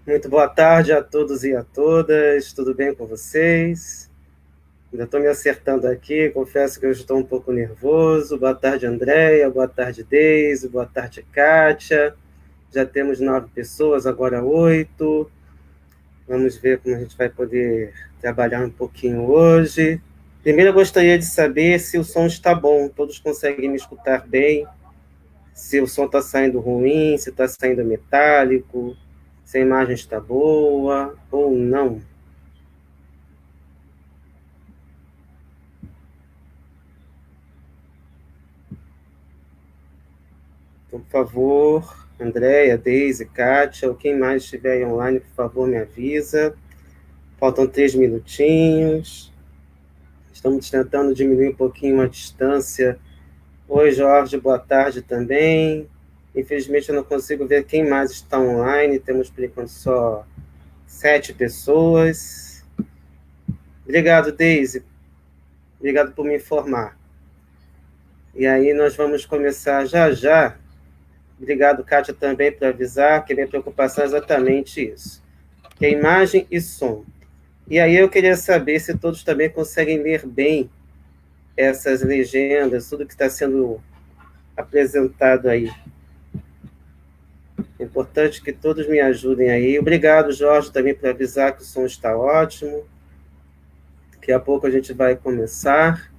Muito boa tarde a todos e a todas, tudo bem com vocês? Ainda estou me acertando aqui, confesso que eu estou um pouco nervoso. Boa tarde, Andréia, boa tarde, Deise, boa tarde, Kátia. Já temos 9 pessoas, agora 8. Vamos ver como a gente vai poder trabalhar um pouquinho hoje. Primeiro, eu gostaria de saber se o som está bom, todos conseguem me escutar bem, se o som está saindo ruim, se está saindo metálico, se a imagem está boa ou não. Então, por favor, Andréia, Deise, Kátia, ou quem mais estiver aí online, por favor, me avisa. Faltam 3 minutinhos. Estamos tentando diminuir um pouquinho a distância. Oi, Jorge, boa tarde também. Infelizmente, eu não consigo ver quem mais está online. Temos, por enquanto, só 7 pessoas. Obrigado, Deise. Obrigado por me informar. E aí, nós vamos começar já já. Obrigado, Kátia, também por avisar, que a minha preocupação é exatamente isso. Que é imagem e som. E aí eu queria saber se todos também conseguem ler bem essas legendas, tudo que está sendo apresentado aí. É importante que todos me ajudem aí. Obrigado, Jorge, também por avisar que o som está ótimo. Daqui a pouco a gente vai começar.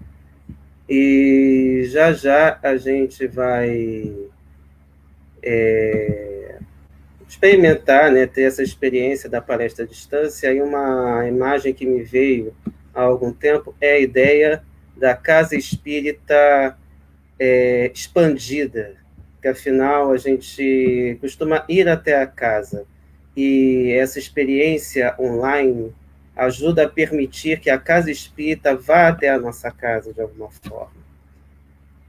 E já já a gente vai experimentar, né, ter essa experiência da palestra à distância. E uma imagem que me veio há algum tempo é a ideia da casa espírita expandida, que afinal a gente costuma ir até a casa, e essa experiência online ajuda a permitir que a casa espírita vá até a nossa casa de alguma forma.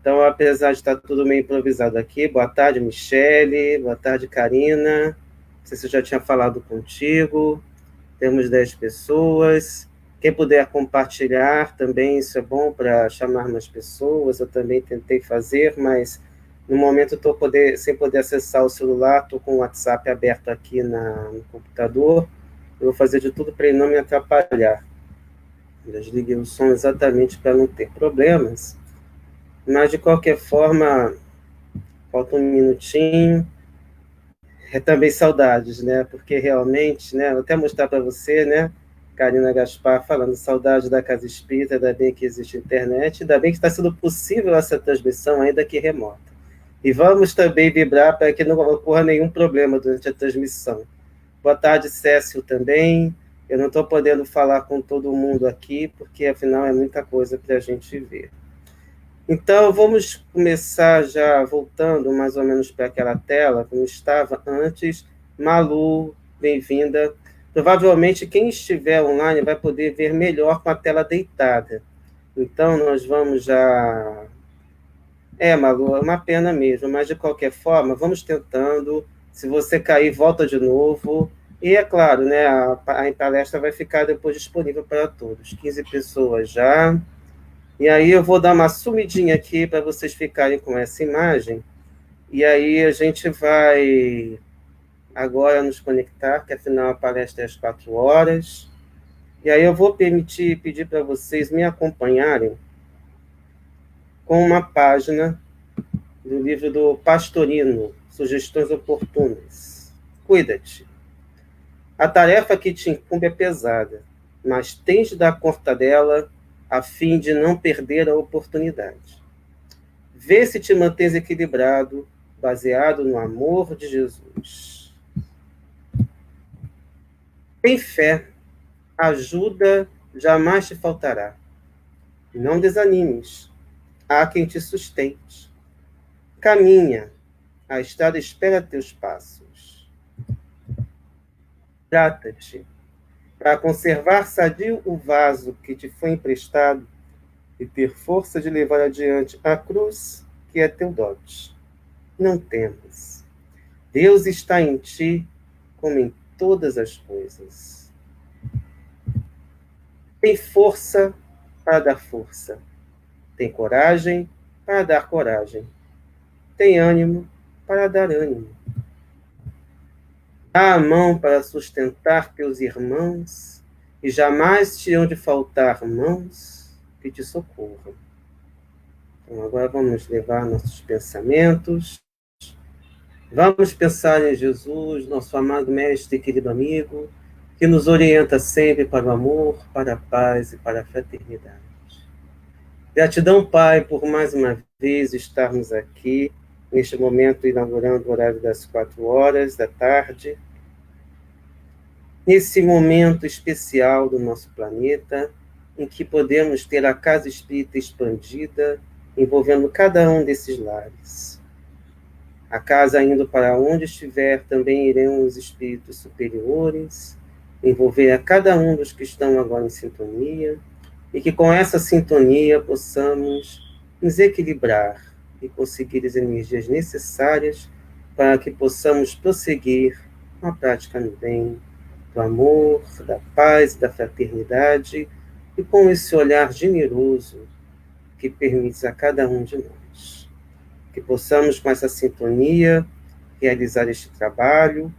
Então, apesar de estar tudo meio improvisado aqui, boa tarde, Michele, boa tarde, Karina. Não sei se eu já tinha falado contigo. Temos 10 pessoas. Quem puder compartilhar também, isso é bom para chamar mais pessoas. Eu também tentei fazer, mas no momento estou sem poder acessar o celular, estou com o WhatsApp aberto aqui no computador. Eu vou fazer de tudo para ele não me atrapalhar. Eu desliguei o som exatamente para não ter problemas. Mas, de qualquer forma, falta um minutinho. É também saudades, né? Porque realmente, né? Vou até mostrar para você, né? Karina Gaspar falando, saudade da Casa Espírita, ainda bem que existe internet, ainda bem que está sendo possível essa transmissão, ainda que remota. E vamos também vibrar para que não ocorra nenhum problema durante a transmissão. Boa tarde, Cécio, também. Eu não estou podendo falar com todo mundo aqui, porque afinal é muita coisa para a gente ver. Então, vamos começar já voltando mais ou menos para aquela tela, como estava antes. Malu, bem-vinda. Provavelmente quem estiver online vai poder ver melhor com a tela deitada. Então, nós vamos já... Malu, é uma pena mesmo, mas de qualquer forma, vamos tentando. Se você cair, volta de novo. E é claro, né, a palestra vai ficar depois disponível para todos. 15 pessoas já. E aí eu vou dar uma sumidinha aqui para vocês ficarem com essa imagem. E aí a gente vai agora nos conectar, que afinal a palestra é às 4 horas. E aí eu vou pedir para vocês me acompanharem com uma página do livro do Pastorino, Sugestões Oportunas. Cuida-te. A tarefa que te incumbe é pesada, mas tens de dar conta dela a fim de não perder a oportunidade. Vê se te mantens equilibrado, baseado no amor de Jesus. Tem fé, ajuda jamais te faltará. Não desanimes, há quem te sustente. Caminha, a estrada espera teus passos. Trata-te, para conservar sadio o vaso que te foi emprestado e ter força de levar adiante a cruz que é teu dote. Não temas. Deus está em ti, como em todas as coisas. Tem força para dar força. Tem coragem para dar coragem. Tem ânimo para dar ânimo. Dá a mão para sustentar teus irmãos, e jamais te hão de faltar mãos que te socorram. Então, agora vamos levar nossos pensamentos. Vamos pensar em Jesus, nosso amado mestre e querido amigo, que nos orienta sempre para o amor, para a paz e para a fraternidade. Gratidão, Pai, por mais uma vez estarmos aqui, neste momento, inaugurando o horário das 4 horas da tarde, nesse momento especial do nosso planeta, em que podemos ter a casa espírita expandida, envolvendo cada um desses lares. A casa indo para onde estiver, também irão os espíritos superiores, envolver a cada um dos que estão agora em sintonia, e que com essa sintonia possamos nos equilibrar e conseguir as energias necessárias para que possamos prosseguir a prática no bem, do amor, da paz, da fraternidade, e com esse olhar generoso que permite a cada um de nós. Que possamos, com essa sintonia, realizar este trabalho,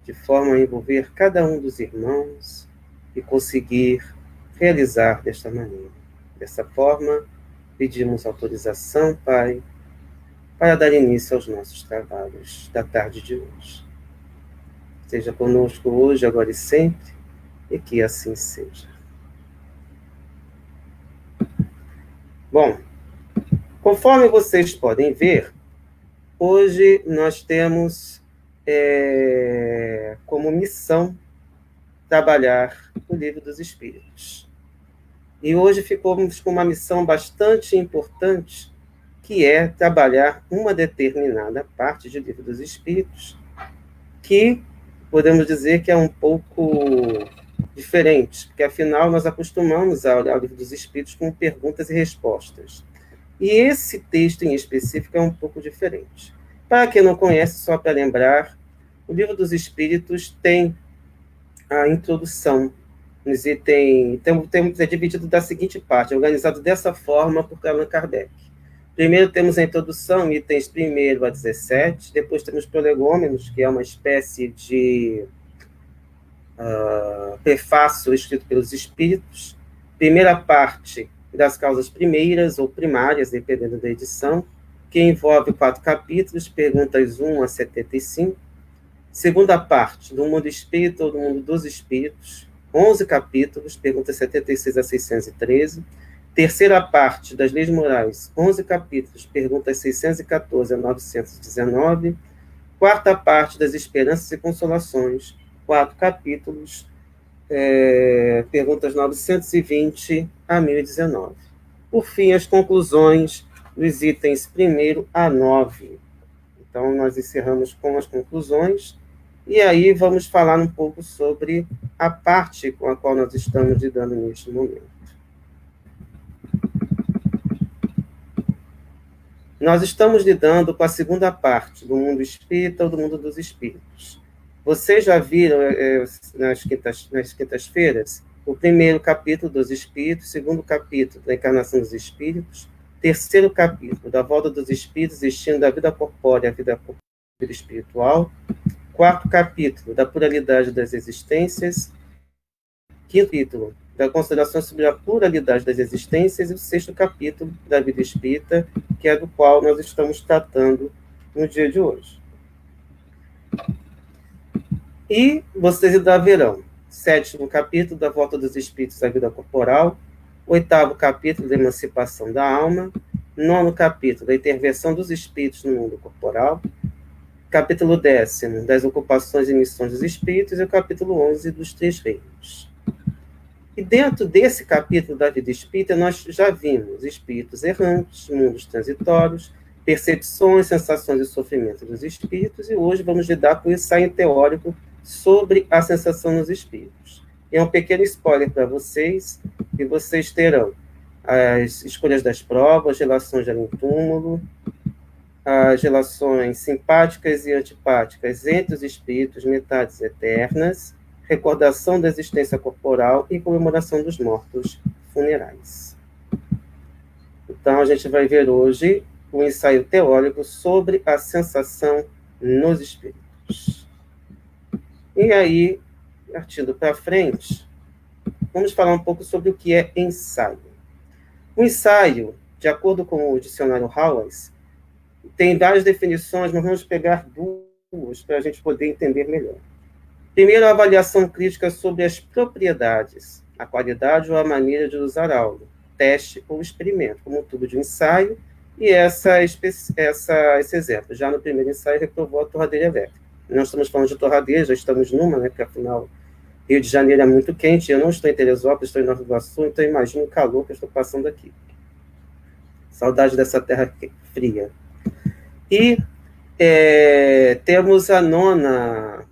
de forma a envolver cada um dos irmãos e conseguir realizar desta maneira. Dessa forma, pedimos autorização, Pai, para dar início aos nossos trabalhos da tarde de hoje. Seja conosco hoje, agora e sempre, e que assim seja. Bom, conforme vocês podem ver, hoje nós temos como missão trabalhar o Livro dos Espíritos. E hoje ficamos com uma missão bastante importante, que é trabalhar uma determinada parte do Livro dos Espíritos, que podemos dizer que é um pouco diferente, porque afinal nós acostumamos ao Livro dos Espíritos com perguntas e respostas. E esse texto em específico é um pouco diferente. Para quem não conhece, só para lembrar, o Livro dos Espíritos tem a introdução. É dividido da seguinte parte, organizado dessa forma por Allan Kardec. Primeiro temos a introdução, itens 1 a 17, depois temos prolegômenos, que é uma espécie de prefácio escrito pelos espíritos. Primeira parte das causas primeiras ou primárias, dependendo da edição, que envolve 4 capítulos, perguntas 1 a 75. Segunda parte, do mundo espírita ou do mundo dos espíritos, 11 capítulos, perguntas 76 a 613. Terceira parte das leis morais, 11 capítulos, perguntas 614 a 919. Quarta parte das esperanças e consolações, 4 capítulos, perguntas 920 a 1019. Por fim, as conclusões dos itens 1 a 9. Então, nós encerramos com as conclusões, e aí vamos falar um pouco sobre a parte com a qual nós estamos lidando neste momento. Nós estamos lidando com a segunda parte do mundo espírita ou do mundo dos espíritos. Vocês já viram nas quintas-feiras o primeiro capítulo dos espíritos, segundo capítulo da encarnação dos espíritos, terceiro capítulo da volta dos espíritos, existindo da vida corpórea à vida espiritual, quarto capítulo da pluralidade das existências, quinto capítulo da consideração sobre a pluralidade das existências, e o sexto capítulo da vida espírita, que é do qual nós estamos tratando no dia de hoje. E vocês ainda verão sétimo capítulo da volta dos espíritos à vida corporal, oitavo capítulo da emancipação da alma, nono capítulo da intervenção dos espíritos no mundo corporal, capítulo 10º das ocupações e missões dos espíritos, e o capítulo 11 dos três reinos. E dentro desse capítulo da vida espírita, nós já vimos espíritos errantes, mundos transitórios, percepções, sensações e sofrimentos dos espíritos, e hoje vamos lidar com o ensaio teórico sobre a sensação nos espíritos. É um pequeno spoiler para vocês, que vocês terão as escolhas das provas, relações de além-túmulo, as relações simpáticas e antipáticas entre os espíritos, metades eternas, recordação da existência corporal e comemoração dos mortos funerais. Então, a gente vai ver hoje o ensaio teórico sobre a sensação nos espíritos. E aí, partindo para frente, vamos falar um pouco sobre o que é ensaio. O ensaio, de acordo com o dicionário Howells, tem várias definições, mas vamos pegar duas para a gente poder entender melhor. Primeiro, a avaliação crítica sobre as propriedades, a qualidade ou a maneira de usar algo, teste ou experimento, como um tubo de ensaio, e esse exemplo. Já no primeiro ensaio, reprovou a torradeira elétrica. Nós estamos falando de torradeira, já estamos numa, né, porque afinal, Rio de Janeiro é muito quente, eu não estou em Teresópolis, estou em Nova Iguaçu, então imagino o calor que eu estou passando aqui. Saudade dessa terra fria. E temos a nono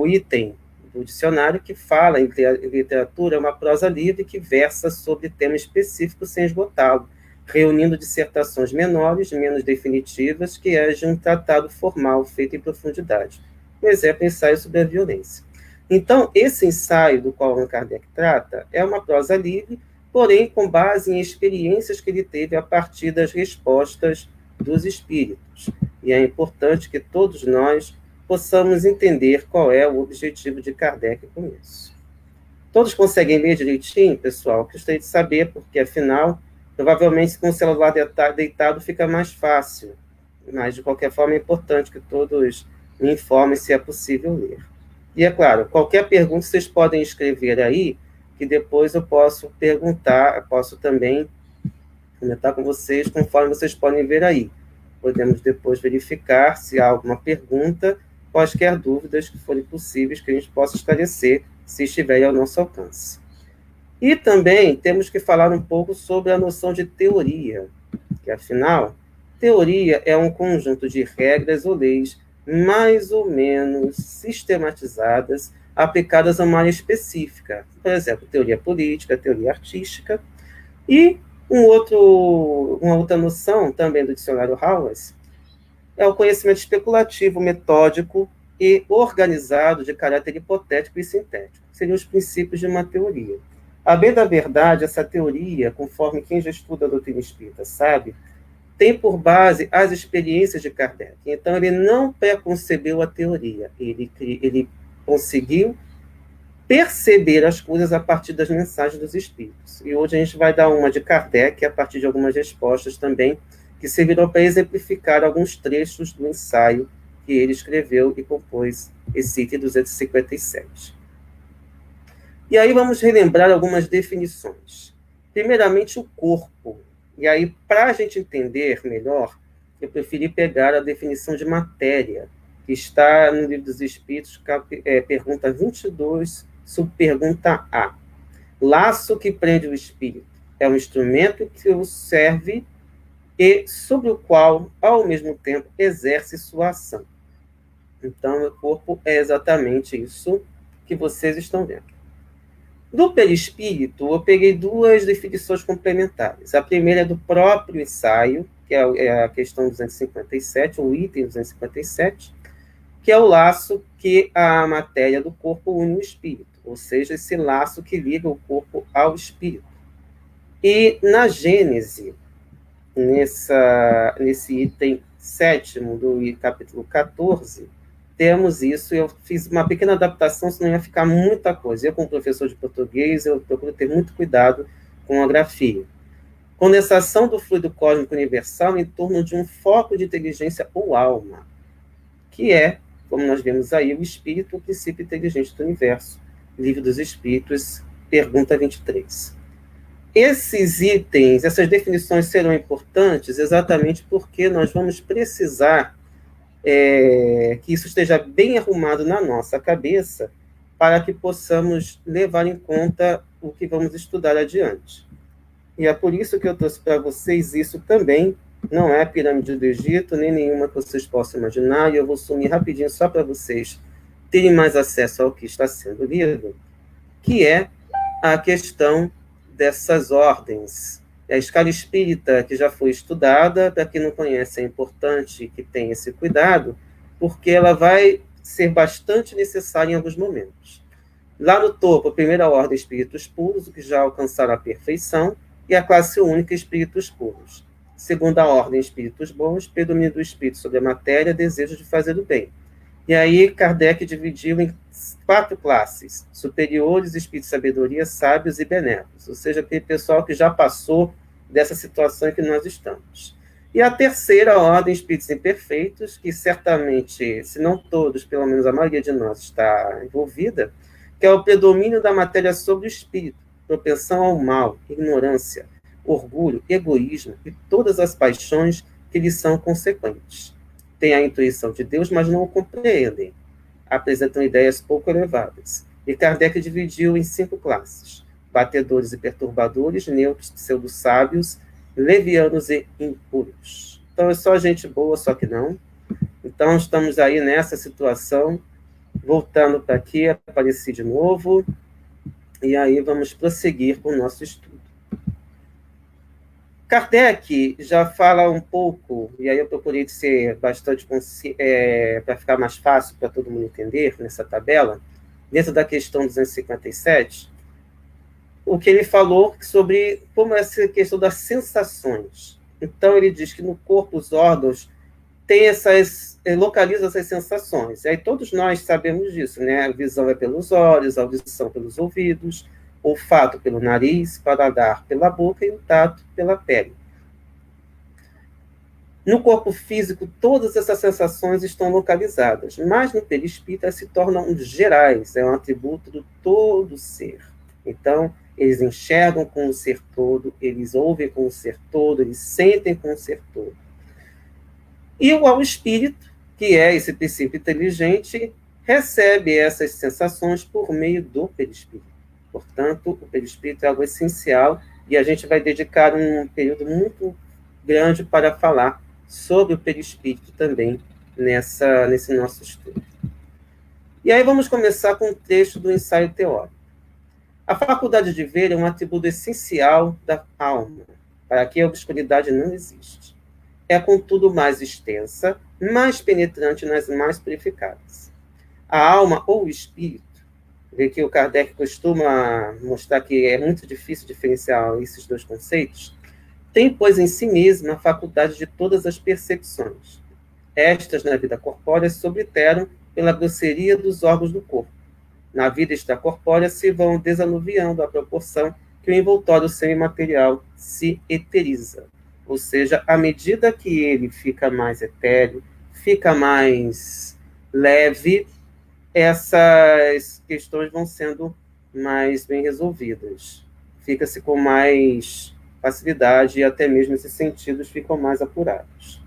item do dicionário, que fala em literatura é uma prosa livre que versa sobre tema específico sem esgotá-lo, reunindo dissertações menores, menos definitivas, que é de um tratado formal feito em profundidade. Um exemplo, ensaio sobre a violência. Então, esse ensaio do qual Allan Kardec trata é uma prosa livre, porém com base em experiências que ele teve a partir das respostas dos espíritos. E é importante que todos nós possamos entender qual é o objetivo de Kardec com isso. Todos conseguem ler direitinho, pessoal? Gostaria de saber, porque, afinal, provavelmente com o celular deitado fica mais fácil. Mas, de qualquer forma, é importante que todos me informem se é possível ler. E, é claro, qualquer pergunta vocês podem escrever aí, que depois eu posso perguntar, posso também comentar com vocês, conforme vocês podem ver aí. Podemos depois verificar se há alguma pergunta, quaisquer dúvidas que forem possíveis, que a gente possa esclarecer, se estiver ao nosso alcance. E também temos que falar um pouco sobre a noção de teoria, que, afinal, teoria é um conjunto de regras ou leis mais ou menos sistematizadas, aplicadas a uma área específica. Por exemplo, teoria política, teoria artística. E uma outra noção, também do dicionário Howells, é o conhecimento especulativo, metódico e organizado de caráter hipotético e sintético. Seriam os princípios de uma teoria. A bem da verdade, essa teoria, conforme quem já estuda a doutrina espírita sabe, tem por base as experiências de Kardec. Então, ele não preconcebeu a teoria, ele conseguiu perceber as coisas a partir das mensagens dos espíritos. E hoje a gente vai dar uma de Kardec, a partir de algumas respostas também, que servirão para exemplificar alguns trechos do ensaio que ele escreveu e compôs esse item 257. E aí vamos relembrar algumas definições. Primeiramente, o corpo. E aí, para a gente entender melhor, eu preferi pegar a definição de matéria, que está no Livro dos Espíritos, pergunta 22, subpergunta A. Laço que prende o espírito é um instrumento que o serve e sobre o qual, ao mesmo tempo, exerce sua ação. Então, o corpo é exatamente isso que vocês estão vendo. Do perispírito, eu peguei duas definições complementares. A primeira é do próprio ensaio, que é a questão 257, o item 257, que é o laço que a matéria do corpo une o espírito, ou seja, esse laço que liga o corpo ao espírito. E na Gênese, nesse item 7º do capítulo 14, temos isso. Eu fiz uma pequena adaptação, senão ia ficar muita coisa. Eu, como professor de português, eu procuro ter muito cuidado com a grafia. Condensação do fluido cósmico universal em torno de um foco de inteligência ou alma, que é, como nós vemos aí, o espírito, o princípio inteligente do universo. Livro dos Espíritos, pergunta 23. Esses itens, essas definições serão importantes exatamente porque nós vamos precisar que isso esteja bem arrumado na nossa cabeça para que possamos levar em conta o que vamos estudar adiante. E é por isso que eu trouxe para vocês isso também. Não é pirâmide do Egito, nem nenhuma que vocês possam imaginar, e eu vou sumir rapidinho só para vocês terem mais acesso ao que está sendo lido, que é a questão dessas ordens. A escala espírita, que já foi estudada, para quem não conhece, é importante que tenha esse cuidado, porque ela vai ser bastante necessária em alguns momentos. Lá no topo, a primeira ordem, espíritos puros, que já alcançaram a perfeição, e a classe única, espíritos puros. Segunda ordem, espíritos bons, predomínio do espírito sobre a matéria, desejo de fazer o bem. E aí Kardec dividiu em 4 classes: superiores, espíritos de sabedoria, sábios e benévolos, ou seja, aquele pessoal que já passou dessa situação em que nós estamos. E a terceira ordem, espíritos imperfeitos, que certamente, se não todos, pelo menos a maioria de nós está envolvida, que é o predomínio da matéria sobre o espírito, propensão ao mal, ignorância, orgulho, egoísmo e todas as paixões que lhes são consequentes. Têm a intuição de Deus, mas não o compreendem. Apresentam ideias pouco elevadas. E Kardec dividiu em 5 classes: batedores e perturbadores, neutros, pseudo-sábios, levianos e impuros. Então é só gente boa, só que não. Então estamos aí nessa situação. Voltando para aqui, apareci de novo. E aí vamos prosseguir com o nosso estudo. Kardec já fala um pouco, e aí eu procurei ser bastante para ficar mais fácil para todo mundo entender nessa tabela, dentro da questão 257, o que ele falou sobre como é essa questão das sensações. Então ele diz que no corpo os órgãos têm localizam essas sensações. E aí todos nós sabemos disso, né? A visão é pelos olhos, a audição pelos ouvidos, olfato pelo nariz, paladar pela boca e o tato pela pele. No corpo físico, todas essas sensações estão localizadas, mas no perispírito elas se tornam gerais, é um atributo do todo ser. Então, eles enxergam com o ser todo, eles ouvem com o ser todo, eles sentem com o ser todo. E o espírito, que é esse princípio inteligente, recebe essas sensações por meio do perispírito. Portanto, o perispírito é algo essencial e a gente vai dedicar um período muito grande para falar sobre o perispírito também nesse nosso estudo. E aí vamos começar com um trecho do ensaio teórico. A faculdade de ver é um atributo essencial da alma, para que a obscuridade não existe. É, contudo, mais extensa, mais penetrante nas mais purificadas. A alma ou o espírito, vê que o Kardec costuma mostrar que é muito difícil diferenciar esses dois conceitos, tem, pois, em si mesma a faculdade de todas as percepções. Estas, na vida corpórea, se obliteram pela grosseria dos órgãos do corpo. Na vida extracorpórea se vão desanuviando à proporção que o envoltório semimaterial se eteriza. Ou seja, à medida que ele fica mais etéreo, fica mais leve, essas questões vão sendo mais bem resolvidas. Fica-se com mais facilidade e até mesmo esses sentidos ficam mais apurados.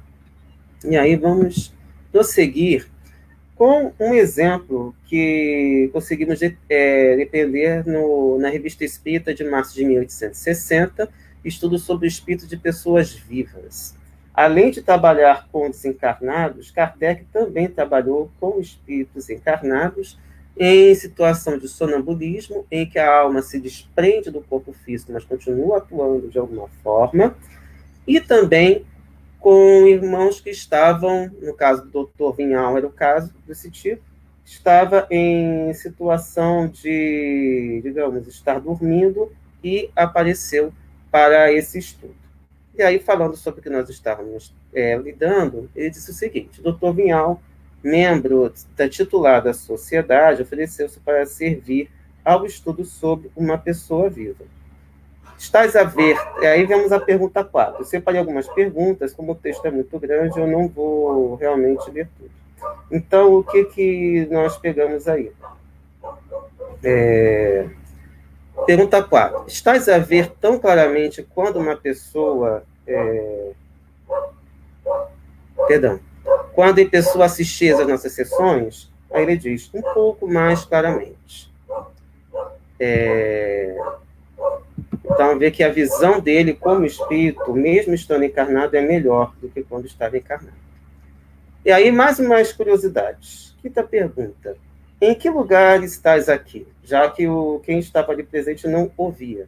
E aí vamos prosseguir com um exemplo que conseguimos depender na Revista Espírita de março de 1860, estudo sobre o espírito de pessoas vivas. Além de trabalhar com desencarnados, Kardec também trabalhou com espíritos encarnados em situação de sonambulismo, em que a alma se desprende do corpo físico, mas continua atuando de alguma forma, e também com irmãos que estavam, no caso do Dr. Vinhal era o caso desse tipo, estava em situação de, digamos, estar dormindo e apareceu para esse estudo. E aí, falando sobre o que nós estávamos lidando, ele disse o seguinte: o Dr. Vinhal, membro titular da sociedade, ofereceu-se para servir ao estudo sobre uma pessoa viva. Estás a ver, aí vamos à pergunta 4. Eu separei algumas perguntas, como o texto é muito grande, eu não vou realmente ler tudo. Então, o que nós pegamos aí? Pergunta 4. Estás a ver tão claramente quando uma pessoa... Quando a pessoa assistia às nossas sessões, aí ele diz, um pouco mais claramente. Então, vê que a visão dele como espírito, mesmo estando encarnado, é melhor do que quando estava encarnado. E aí, mais umas curiosidades. Quinta pergunta. Em que lugar estás aqui? Já que quem estava ali presente não ouvia.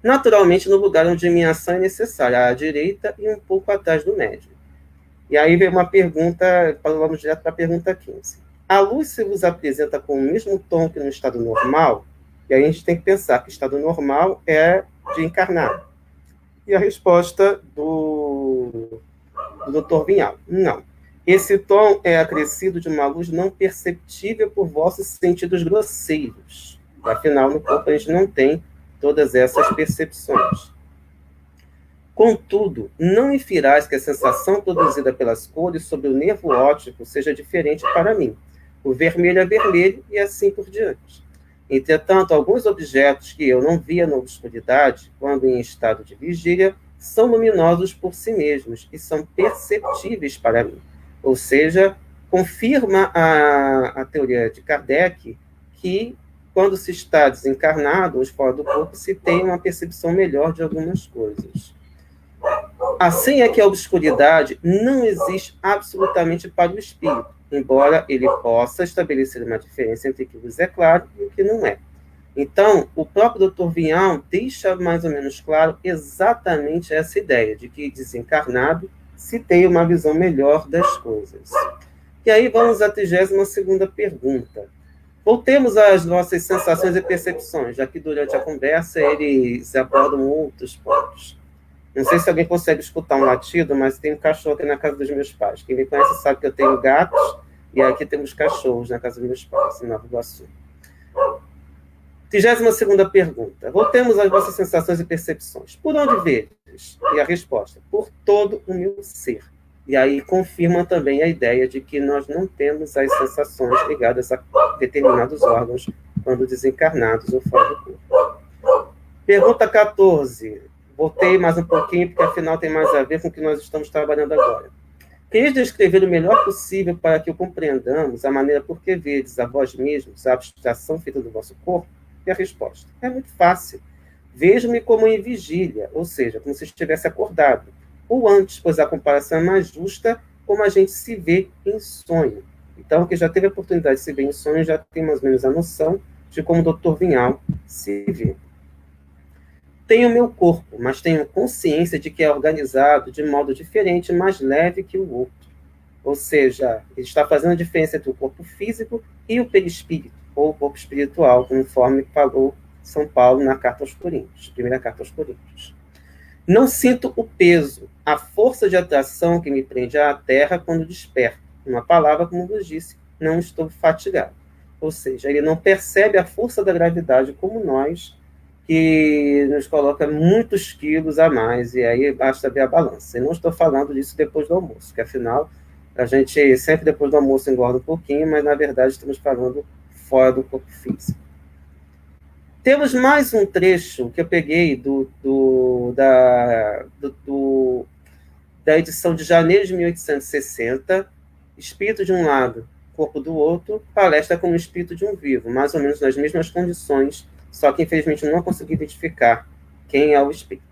Naturalmente, no lugar onde minha ação é necessária, à direita e um pouco atrás do médium. E aí vem uma pergunta, vamos direto para a pergunta 15. A luz se vos apresenta com o mesmo tom que no estado normal? E aí a gente tem que pensar que o estado normal é de encarnado. E a resposta do Dr. Vinhal, não. Esse tom é acrescido de uma luz não perceptível por vossos sentidos grosseiros. Afinal, no corpo a gente não tem todas essas percepções. Contudo, não infirais que a sensação produzida pelas cores sobre o nervo óptico seja diferente para mim. O vermelho é vermelho e assim por diante. Entretanto, alguns objetos que eu não via na obscuridade, quando em estado de vigília, são luminosos por si mesmos e são perceptíveis para mim. Ou seja, confirma a teoria de Kardec que, quando se está desencarnado ou fora do corpo, se tem uma percepção melhor de algumas coisas. Assim é que a obscuridade não existe absolutamente para o espírito, embora ele possa estabelecer uma diferença entre o que nos é claro e o que não é. Então, o próprio Dr. Vinhal deixa mais ou menos claro exatamente essa ideia de que desencarnado se tem uma visão melhor das coisas. E aí vamos à 32ª pergunta. Voltemos às nossas sensações e percepções, já que durante a conversa eles abordam outros pontos. Não sei se alguém consegue escutar um latido, mas tem um cachorro aqui na casa dos meus pais. Quem me conhece sabe que eu tenho gatos e aqui temos cachorros na casa dos meus pais, em Nova Iguaçu. 32ª pergunta. Voltemos às vossas sensações e percepções. Por onde vedes? E a resposta, por todo o meu ser. E aí confirma também a ideia de que nós não temos as sensações ligadas a determinados órgãos quando desencarnados ou fora do corpo. Pergunta 14. Voltei mais um pouquinho, porque afinal tem mais a ver com o que nós estamos trabalhando agora. Quereis descrever o melhor possível para que o compreendamos a maneira por que vedes a vós mesmos a abstração feita do vosso corpo? E a resposta é muito fácil. Vejo-me como em vigília, ou seja, como se estivesse acordado. Ou antes, pois a comparação é mais justa, como a gente se vê em sonho. Então, quem já teve a oportunidade de se ver em sonho já tem mais ou menos a noção de como o Dr. Vinhal se vê. Tenho meu corpo, mas tenho consciência de que é organizado de modo diferente, mais leve que o outro. Ou seja, ele está fazendo a diferença entre o corpo físico e o perispírito, ou o corpo espiritual, conforme falou São Paulo na Carta aos Coríntios, primeira Carta aos Coríntios. Não sinto o peso, a força de atração que me prende à terra quando desperto. Uma palavra, como vos disse, não estou fatigado. Ou seja, ele não percebe a força da gravidade como nós, que nos coloca muitos quilos a mais, e aí basta ver a balança. Eu não estou falando disso depois do almoço, que afinal, a gente sempre depois do almoço engorda um pouquinho, mas na verdade estamos falando fora do corpo físico. Temos mais um trecho que eu peguei da edição de janeiro de 1860, espírito de um lado, corpo do outro, palestra como espírito de um vivo, mais ou menos nas mesmas condições, só que infelizmente não consegui identificar quem é o espírito.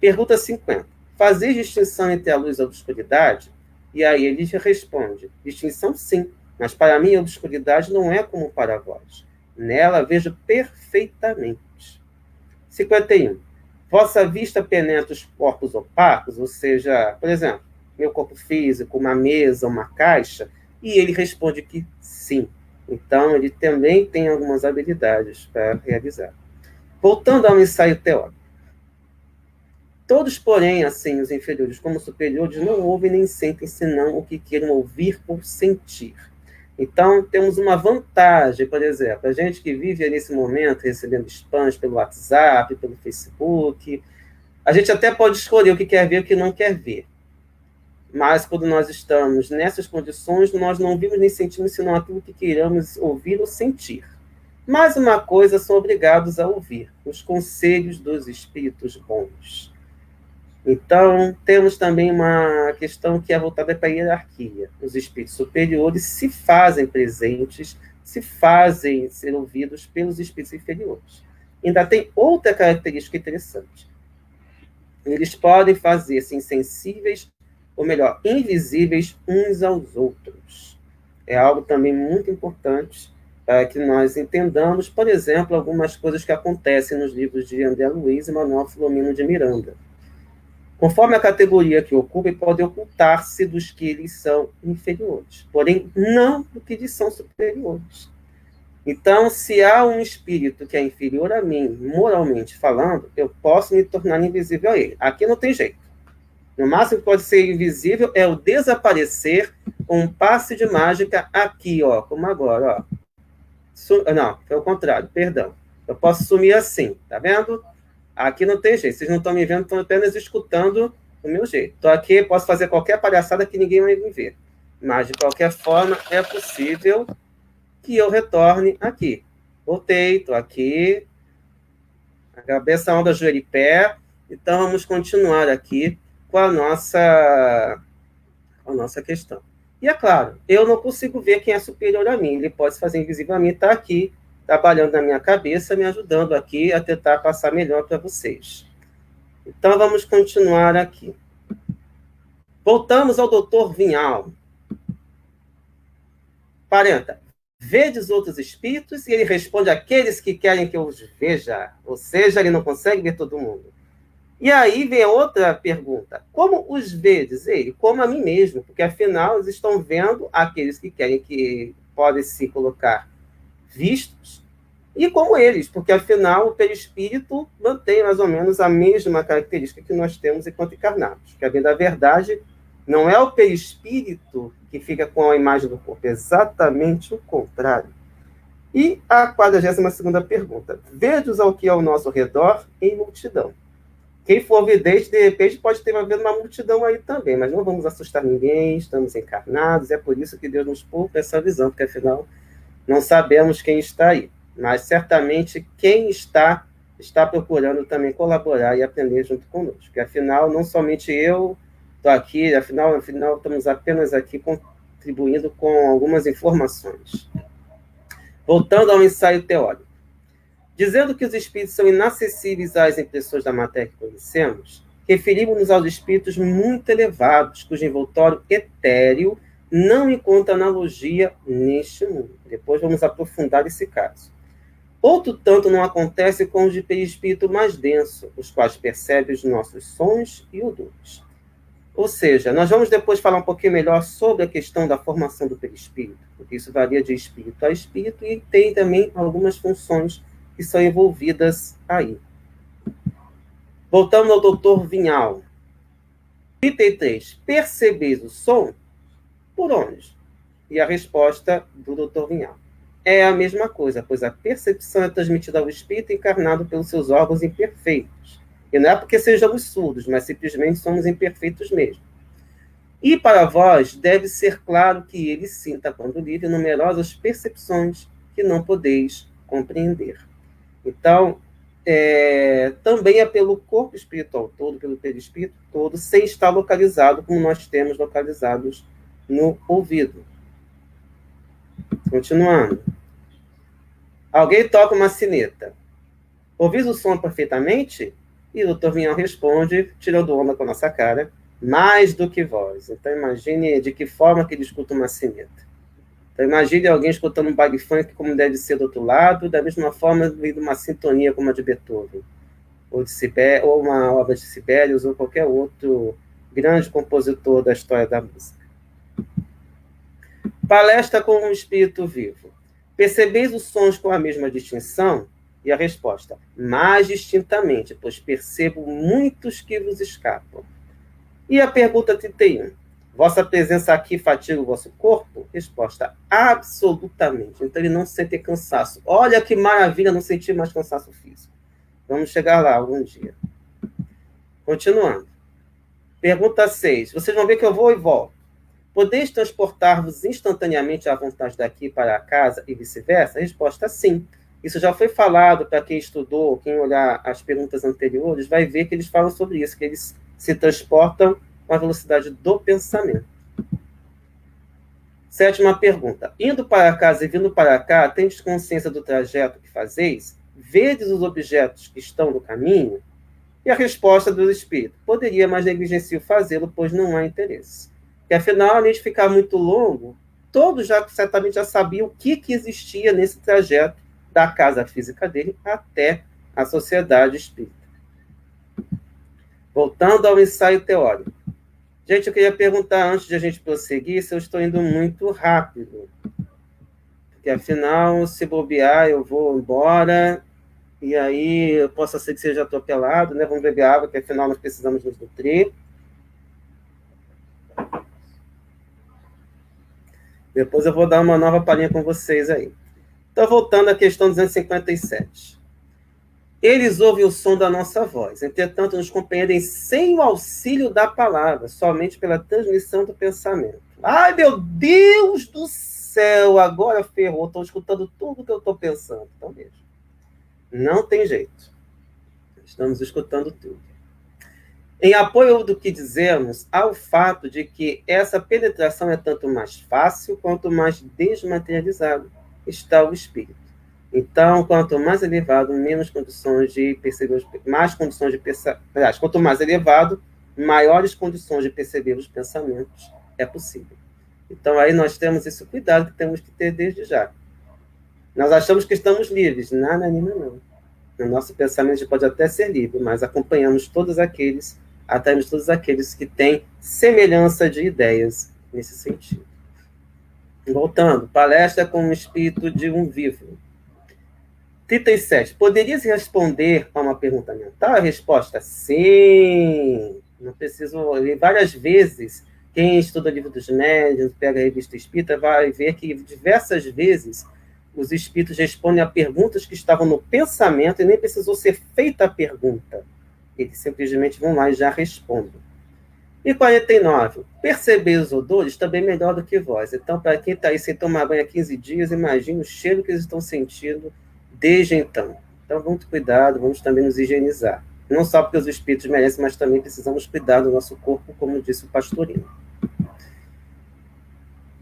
Pergunta 50. Fazer distinção entre a luz e a obscuridade? E aí ele responde, distinção sim, mas para mim a obscuridade não é como para vós. Nela vejo perfeitamente. 51. Vossa vista penetra os corpos opacos, ou seja, por exemplo, meu corpo físico, uma mesa, uma caixa, e ele responde que sim. Então, ele também tem algumas habilidades para realizar. Voltando ao ensaio teórico. Todos, porém, assim, os inferiores como os superiores, não ouvem nem sentem, senão o que queiram ouvir ou sentir. Então, temos uma vantagem, por exemplo, a gente que vive nesse momento recebendo spams pelo WhatsApp, pelo Facebook, a gente até pode escolher o que quer ver e o que não quer ver. Mas, quando nós estamos nessas condições, nós não vimos nem sentimos, senão aquilo que queiramos ouvir ou sentir. Mais uma coisa, são obrigados a ouvir, os conselhos dos espíritos bons. Então, temos também uma questão que é voltada para a hierarquia. Os espíritos superiores se fazem presentes, se fazem ser ouvidos pelos espíritos inferiores. Ainda tem outra característica interessante. Eles podem fazer-se insensíveis, ou melhor, invisíveis uns aos outros. É algo também muito importante para que nós entendamos, por exemplo, algumas coisas que acontecem nos livros de André Luiz e Manuel Filomeno de Miranda. Conforme a categoria que ocupa, podem ocultar-se dos que lhes são inferiores, porém não do que lhes são superiores. Então, se há um espírito que é inferior a mim, moralmente falando, eu posso me tornar invisível a ele. Aqui não tem jeito. No máximo que pode ser invisível é o desaparecer com um passe de mágica aqui, ó, como agora, ó. Não, foi o contrário, perdão. Eu posso sumir assim, tá vendo? Aqui não tem jeito, vocês não estão me vendo, estão apenas escutando o meu jeito. Estou aqui, posso fazer qualquer palhaçada que ninguém vai me ver. Mas, de qualquer forma, é possível que eu retorne aqui. Voltei, estou aqui. A cabeça, onda, joelho e pé. Então, vamos continuar aqui com a nossa questão. E, é claro, eu não consigo ver quem é superior a mim. Ele pode se fazer invisível a mim, está aqui, trabalhando na minha cabeça, me ajudando aqui a tentar passar melhor para vocês. Então, vamos continuar aqui. Voltamos ao doutor Vinhal. 40. Vedes outros espíritos? E ele responde, aqueles que querem que eu os veja. Ou seja, ele não consegue ver todo mundo. E aí vem outra pergunta. Como os vedes? Ele, como a mim mesmo, porque afinal eles estão vendo aqueles que querem que podem se colocar vistos, e como eles, porque afinal o perispírito mantém mais ou menos a mesma característica que nós temos enquanto encarnados. Que a bem da verdade não é o perispírito que fica com a imagem do corpo, é exatamente o contrário. E a 42ª pergunta. Vedes ao que é ao nosso redor em multidão. Quem for vidente, de repente, pode ter uma multidão aí também, mas não vamos assustar ninguém, estamos encarnados, é por isso que Deus nos poupa essa visão, porque afinal não sabemos quem está aí. Mas certamente quem está procurando também colaborar e aprender junto conosco. Porque afinal, não somente eu estou aqui, afinal estamos apenas aqui contribuindo com algumas informações. Voltando ao ensaio teórico. Dizendo que os espíritos são inacessíveis às impressões da matéria que conhecemos, referimos-nos aos espíritos muito elevados, cujo envoltório etéreo não encontra analogia neste mundo. Depois vamos aprofundar esse caso. Outro tanto não acontece com os de perispírito mais denso, os quais percebem os nossos sons e odores. Ou seja, nós vamos depois falar um pouquinho melhor sobre a questão da formação do perispírito, porque isso varia de espírito a espírito e tem também algumas funções que são envolvidas aí. Voltamos ao doutor Vinhal. 33. Percebeis o som? Por onde? E a resposta do doutor Vinhal é a mesma coisa, pois a percepção é transmitida ao espírito encarnado pelos seus órgãos imperfeitos. E não é porque sejamos surdos, mas simplesmente somos imperfeitos mesmo. E para vós deve ser claro que ele sinta, quando livre, numerosas percepções que não podeis compreender. Então, também é pelo corpo espiritual todo, pelo perispírito todo, sem estar localizado como nós temos localizados no ouvido. Continuando. Alguém toca uma sineta. Ouvis o som perfeitamente? E o Dr. Vinhão responde, tirando onda com a nossa cara, mais do que voz. Então imagine de que forma que ele escuta uma sineta. Então imagine alguém escutando um baile funk como deve ser do outro lado, da mesma forma vindo uma sintonia como a de Beethoven, ou uma obra de Sibelius, ou qualquer outro grande compositor da história da música. Palestra com um espírito vivo. Percebeis os sons com a mesma distinção? E a resposta, mais distintamente, pois percebo muitos que vos escapam. E a pergunta 31, vossa presença aqui fatiga o vosso corpo? Resposta, absolutamente. Então ele não sente cansaço. Olha que maravilha não sentir mais cansaço físico. Vamos chegar lá algum dia. Continuando. Pergunta 6, vocês vão ver que eu vou e volto. Podeis transportar-vos instantaneamente à vontade daqui para a casa e vice-versa? Resposta, sim. Isso já foi falado para quem estudou, quem olhar as perguntas anteriores, vai ver que eles falam sobre isso, que eles se transportam com a velocidade do pensamento. 7ª pergunta. Indo para casa e vindo para cá, tendes consciência do trajeto que fazeis? Vedes os objetos que estão no caminho? E a resposta do espírito. Poderia, mas negligencio fazê-lo, pois não há interesse. Porque, afinal, além de ficar muito longo, todos certamente já sabiam o que existia nesse trajeto da casa física dele até a sociedade espírita. Voltando ao ensaio teórico. Gente, eu queria perguntar, antes de a gente prosseguir, se eu estou indo muito rápido. Porque, afinal, se bobear, eu vou embora, e aí eu posso ser que seja atropelado, né? Vamos beber água, porque, afinal, nós precisamos nos nutrir. Depois eu vou dar uma nova palhinha com vocês aí. Então, voltando à questão 257. Eles ouvem o som da nossa voz, entretanto, nos compreendem sem o auxílio da palavra, somente pela transmissão do pensamento. Ai, meu Deus do céu, agora ferrou, estou escutando tudo que eu estou pensando. Então, veja, não tem jeito. Estamos escutando tudo. Em apoio do que dizemos, há o fato de que essa penetração é tanto mais fácil quanto mais desmaterializado está o espírito. Então, quanto mais elevado, menos condições de perceber, mais condições de perceber, quanto mais elevado, maiores condições de perceber os pensamentos é possível. Então, aí nós temos esse cuidado que temos que ter desde já. Nós achamos que estamos livres. Não. No nosso pensamento a gente pode até ser livre, mas acompanhamos todos aqueles, atraímos todos aqueles que têm semelhança de ideias nesse sentido. Voltando, palestra com o espírito de um vivo. 37. Poderias responder a uma pergunta mental? A resposta, sim. Não preciso ler várias vezes. Quem estuda o livro dos médiuns, pega a revista espírita, vai ver que diversas vezes os espíritos respondem a perguntas que estavam no pensamento e nem precisou ser feita a pergunta. Eles simplesmente vão lá e já respondem. E 49. Perceber os odores também melhor do que vós. Então, para quem está aí sem tomar banho há 15 dias, imagine o cheiro que eles estão sentindo desde então. Então, muito cuidado, vamos também nos higienizar. Não só porque os espíritos merecem, mas também precisamos cuidar do nosso corpo, como disse o pastorino.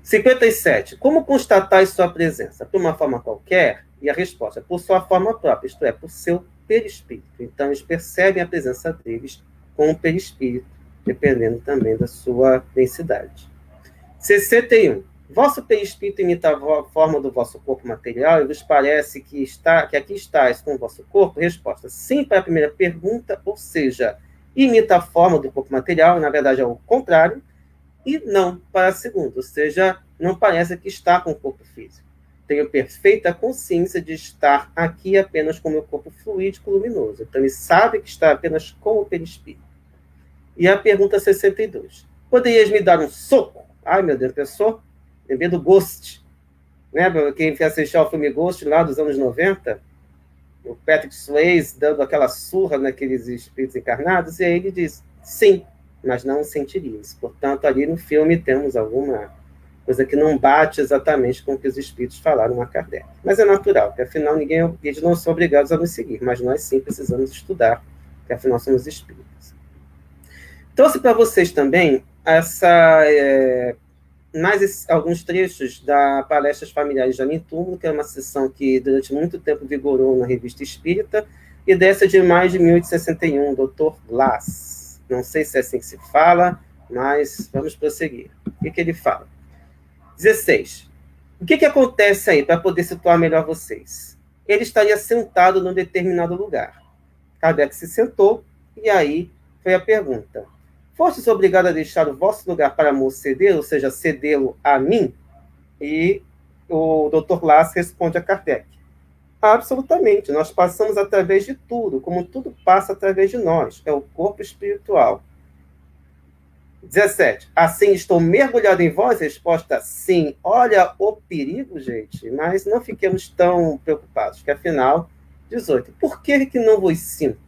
57. Como constatais sua presença? Por uma forma qualquer? E a resposta, por sua forma própria, isto é, por seu perispírito. Então, eles percebem a presença deles com o perispírito, dependendo também da sua densidade. 61. Vosso perispírito imita a forma do vosso corpo material e vos parece que aqui estáis com o vosso corpo? Resposta, sim para a primeira pergunta, ou seja, imita a forma do corpo material, na verdade é o contrário, e não para a segunda, ou seja, não parece que está com o corpo físico. Tenho perfeita consciência de estar aqui apenas com o meu corpo fluídico luminoso. Então, ele sabe que está apenas com o perispírito. E a pergunta 62. Poderias me dar um soco? Ai, meu Deus, pensou? Lembrei do Ghost. Lembra quem assistiu ao filme Ghost lá dos anos 90? O Patrick Swayze dando aquela surra naqueles espíritos encarnados, e aí ele diz, sim, mas não sentirias. Portanto, ali no filme temos alguma coisa que não bate exatamente com o que os espíritos falaram a Kardec. Mas é natural, porque afinal eles não são obrigados a nos seguir, mas nós sim precisamos estudar, porque afinal somos espíritos. Trouxe para vocês também alguns trechos da Palestras Familiares de Além Túmulo, que é uma sessão que durante muito tempo vigorou na Revista Espírita, e dessa de maio de 1861, Dr. Glass. Não sei se é assim que se fala, mas vamos prosseguir. O que ele fala? 16. O que acontece aí, para poder situar melhor vocês? Ele estaria sentado num determinado lugar. Kardec se sentou, e aí foi a pergunta: fostes obrigado a deixar o vosso lugar para me ceder, ou seja, cedê-lo a mim? E o Dr. Lass responde a Kardec: absolutamente, nós passamos através de tudo, como tudo passa através de nós, é o corpo espiritual. 17. Assim, estou mergulhado em vós? Resposta: sim. Olha o perigo, gente, mas não fiquemos tão preocupados, que afinal, 18. Por que não vos sinto?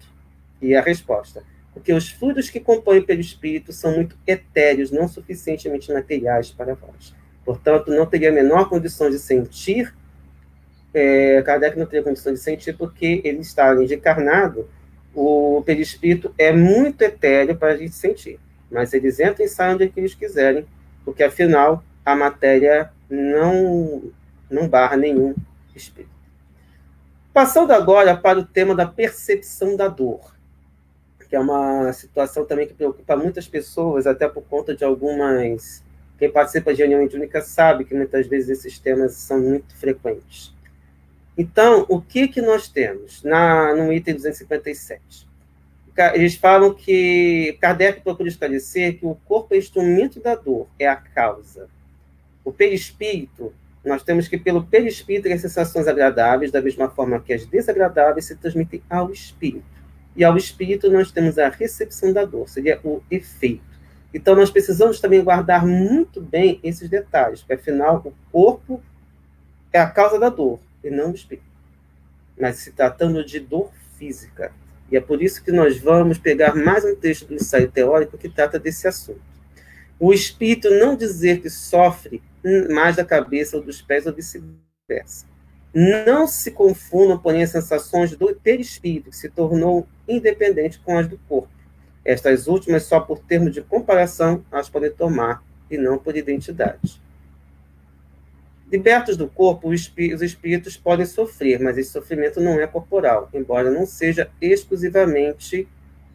E a resposta: porque os fluidos que compõem o perispírito são muito etéreos, não suficientemente materiais para vós. Portanto, não teria a menor condição de sentir. Kardec não teria condição de sentir porque ele está ali encarnado. O perispírito é muito etéreo para a gente sentir. Mas eles entram e saem onde eles quiserem, porque afinal a matéria não barra nenhum espírito. Passando agora para o tema da percepção da dor, que é uma situação também que preocupa muitas pessoas, até por conta de algumas... Quem participa de reunião mediúnica sabe que muitas vezes esses temas são muito frequentes. Então, o que nós temos no item 257? Eles falam que Kardec procura esclarecer que o corpo é instrumento da dor, é a causa. O perispírito, nós temos que pelo perispírito as sensações agradáveis, da mesma forma que as desagradáveis se transmitem ao espírito. E ao espírito nós temos a recepção da dor, seria o efeito. Então nós precisamos também guardar muito bem esses detalhes, porque afinal o corpo é a causa da dor, e não o espírito. Mas se tratando de dor física. E é por isso que nós vamos pegar mais um texto do ensaio teórico que trata desse assunto. O espírito não dizer que sofre mais da cabeça ou dos pés ou vice-versa. Não se confundam, porém, as sensações do perispírito, que se tornou independente com as do corpo. Estas últimas, só por termo de comparação, as podem tomar, e não por identidade. Libertos do corpo, os espíritos podem sofrer, mas esse sofrimento não é corporal, embora não seja exclusivamente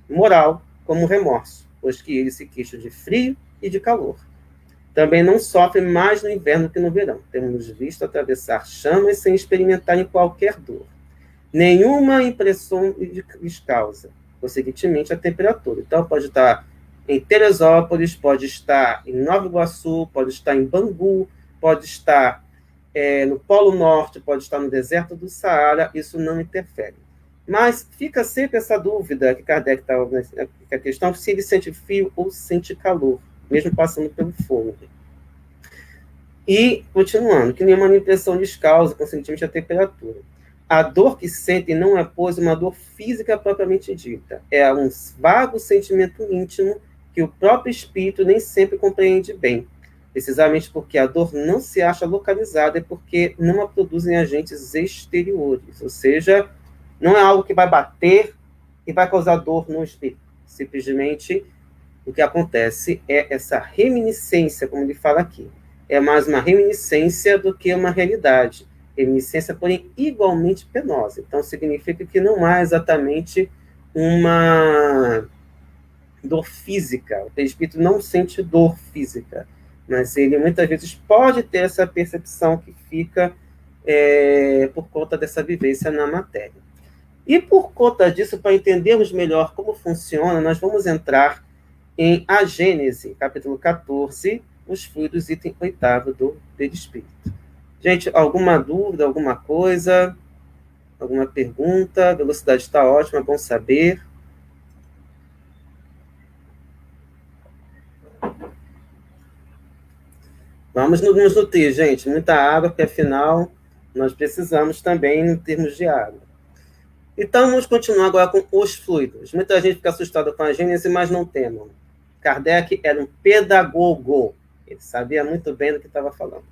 moral, como o remorso, pois que eles se queixam de frio e de calor. Também não sofrem mais no inverno que no verão. Temos visto atravessar chamas sem experimentarem qualquer dor. Nenhuma impressão lhes causa, consequentemente, a temperatura. Então, pode estar em Teresópolis, pode estar em Nova Iguaçu, pode estar em Bangu, pode estar no Polo Norte, pode estar no deserto do Saara, isso não interfere. Mas fica sempre essa dúvida que Kardec estava, a questão se ele sente frio ou sente calor, mesmo passando pelo fogo. E, continuando, que nenhuma impressão lhes causa, consequentemente, a temperatura. A dor que sentem não é, pois, uma dor física propriamente dita. É um vago sentimento íntimo que o próprio espírito nem sempre compreende bem. Precisamente porque a dor não se acha localizada e porque não a produzem agentes exteriores. Ou seja, não é algo que vai bater e vai causar dor no espírito. Simplesmente, o que acontece é essa reminiscência, como ele fala aqui. É mais uma reminiscência do que uma realidade. Reminiscência, porém, igualmente penosa. Então, significa que não há exatamente uma dor física. O espírito não sente dor física, mas ele muitas vezes pode ter essa percepção que fica por conta dessa vivência na matéria. E por conta disso, para entendermos melhor como funciona, nós vamos entrar em A Gênese, capítulo 14, os fluidos, item 8º do perispírito. Gente, alguma dúvida, alguma coisa? Alguma pergunta? A velocidade está ótima, é bom saber. Vamos nos nutrir, gente. Muita água, porque afinal nós precisamos também em termos de água. Então, vamos continuar agora com os fluidos. Muita gente fica assustada com a Gênese, mas não temam. Kardec era um pedagogo. Ele sabia muito bem do que estava falando.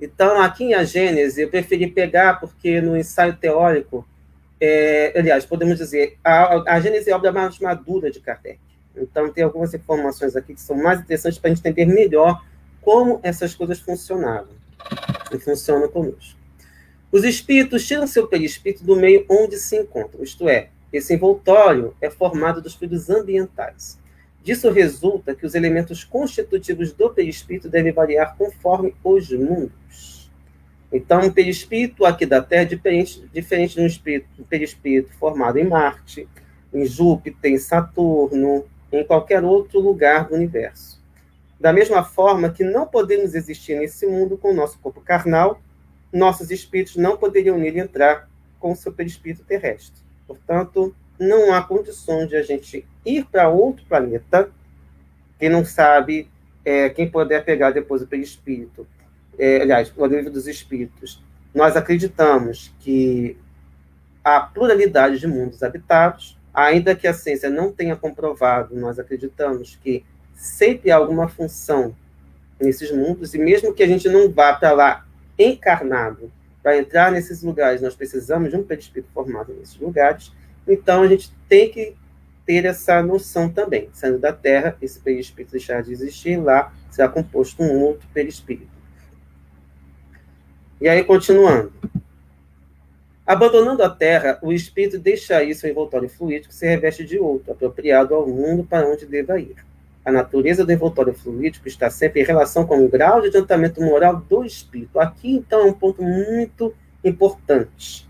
Então, aqui em A Gênese, eu preferi pegar, porque no ensaio teórico, aliás, podemos dizer, a Gênese é a obra mais madura de Kardec. Então, tem algumas informações aqui que são mais interessantes para a gente entender melhor como essas coisas funcionavam e funcionam conosco. Os espíritos tiram seu perispírito do meio onde se encontram, isto é, esse envoltório é formado dos fluidos ambientais. Disso resulta que os elementos constitutivos do perispírito devem variar conforme os mundos. Então, um perispírito aqui da Terra é diferente de um perispírito formado em Marte, em Júpiter, em Saturno, em qualquer outro lugar do universo. Da mesma forma que não podemos existir nesse mundo com o nosso corpo carnal, nossos espíritos não poderiam nele entrar com o seu perispírito terrestre. Portanto, não há condições de a gente ir para outro planeta. Quem não sabe, quem puder pegar depois o perispírito, aliás, o livro dos espíritos, nós acreditamos que há pluralidade de mundos habitados, ainda que a ciência não tenha comprovado, nós acreditamos que sempre há alguma função nesses mundos, e mesmo que a gente não vá para lá encarnado, para entrar nesses lugares, nós precisamos de um perispírito formado nesses lugares, então a gente tem que ter essa noção também. Saindo da Terra, esse perispírito deixar de existir, lá será composto um outro perispírito. E aí, continuando. Abandonando a Terra, o espírito deixa aí seu envoltório fluídico, se reveste de outro, apropriado ao mundo para onde deva ir. A natureza do envoltório fluídico está sempre em relação com o grau de adiantamento moral do espírito. Aqui, então, é um ponto muito importante.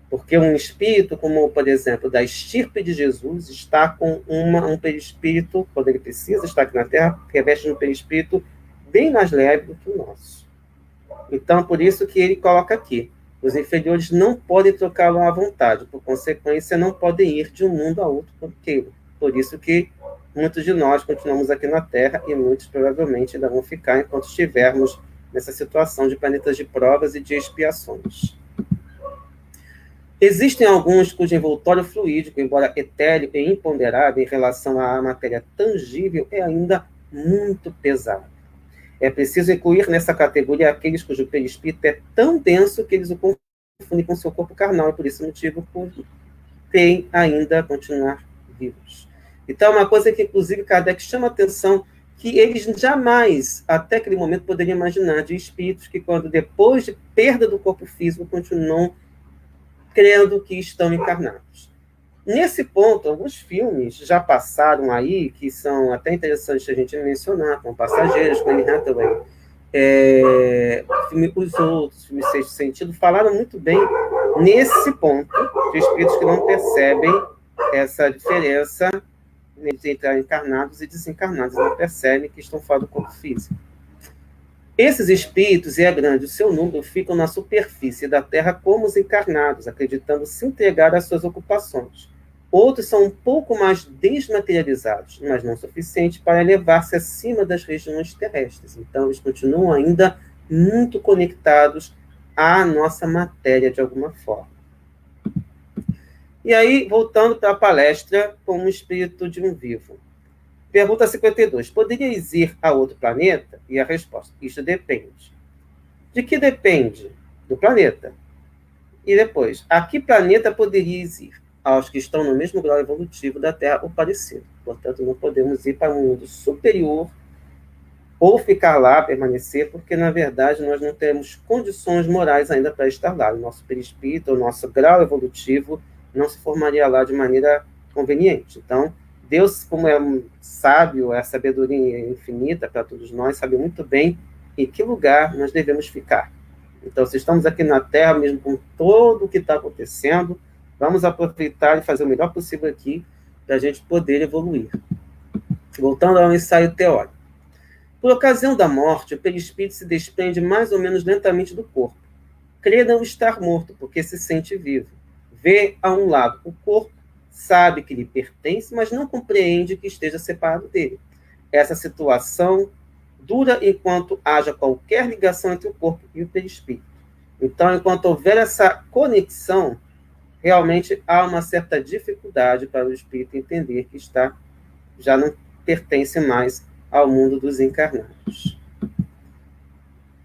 Porque um espírito, como, por exemplo, da estirpe de Jesus, está com um perispírito, quando ele precisa estar aqui na Terra, reveste um perispírito bem mais leve do que o nosso. Então, por isso que ele coloca aqui. Os inferiores não podem trocá-lo à vontade, por consequência, não podem ir de um mundo a outro quando queiram. Por isso que muitos de nós continuamos aqui na Terra e muitos provavelmente ainda vão ficar enquanto estivermos nessa situação de planetas de provas e de expiações. Existem alguns cujo envoltório fluídico, embora etéreo e imponderável em relação à matéria tangível, é ainda muito pesado. É preciso incluir nessa categoria aqueles cujo perispírito é tão denso que eles o confundem com seu corpo carnal, e por esse motivo tem ainda continuar vivos. Então, é uma coisa que, inclusive, Kardec chama a atenção, que eles jamais, até aquele momento, poderiam imaginar de espíritos que, quando depois de perda do corpo físico, continuam crendo que estão encarnados. Nesse ponto, alguns filmes já passaram aí, que são até interessantes a gente mencionar, como Passageiros, com Anne Hathaway, filme Os Outros, filme Sexto Sentido, falaram muito bem nesse ponto, de espíritos que não percebem essa diferença entre encarnados e desencarnados, não percebem que estão fora do corpo físico. Esses espíritos, e é grande o seu número, ficam na superfície da Terra como os encarnados, acreditando se entregar às suas ocupações. Outros são um pouco mais desmaterializados, mas não suficiente para elevar-se acima das regiões terrestres. Então, eles continuam ainda muito conectados à nossa matéria, de alguma forma. E aí, voltando para a palestra como espírito de um vivo. Pergunta 52. Poderíeis ir a outro planeta? E a resposta: isto depende. De que depende? Do planeta. E depois, a que planeta poderíeis ir? Aos que estão no mesmo grau evolutivo da Terra ou parecido. Portanto, não podemos ir para um mundo superior ou ficar lá, permanecer, porque, na verdade, nós não temos condições morais ainda para estar lá. O nosso perispírito, o nosso grau evolutivo não se formaria lá de maneira conveniente. Então, Deus, como é sábio, a sabedoria infinita para todos nós, sabe muito bem em que lugar nós devemos ficar. Então, se estamos aqui na Terra, mesmo com todo o que está acontecendo, vamos aproveitar e fazer o melhor possível aqui para a gente poder evoluir. Voltando ao ensaio teórico. Por ocasião da morte, o perispírito se desprende mais ou menos lentamente do corpo. Crê não estar morto, porque se sente vivo. Vê a um lado o corpo, sabe que lhe pertence, mas não compreende que esteja separado dele. Essa situação dura enquanto haja qualquer ligação entre o corpo e o perispírito. Então, enquanto houver essa conexão, realmente há uma certa dificuldade para o espírito entender que já não pertence mais ao mundo dos encarnados.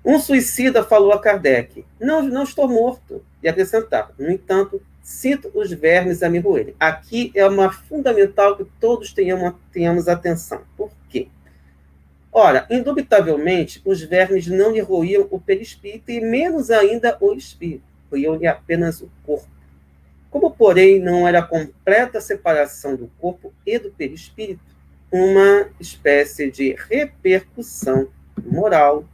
Um suicida falou a Kardec: não estou morto. E acrescentava: no entanto, sinto os vermes a me roerem. Aqui é uma fundamental que todos tenhamos atenção. Por quê? Ora, indubitavelmente, os vermes não lhe roíam o perispírito e menos ainda o espírito, roíam-lhe apenas o corpo. Como, porém, não era completa a separação do corpo e do perispírito, uma espécie de repercussão moral,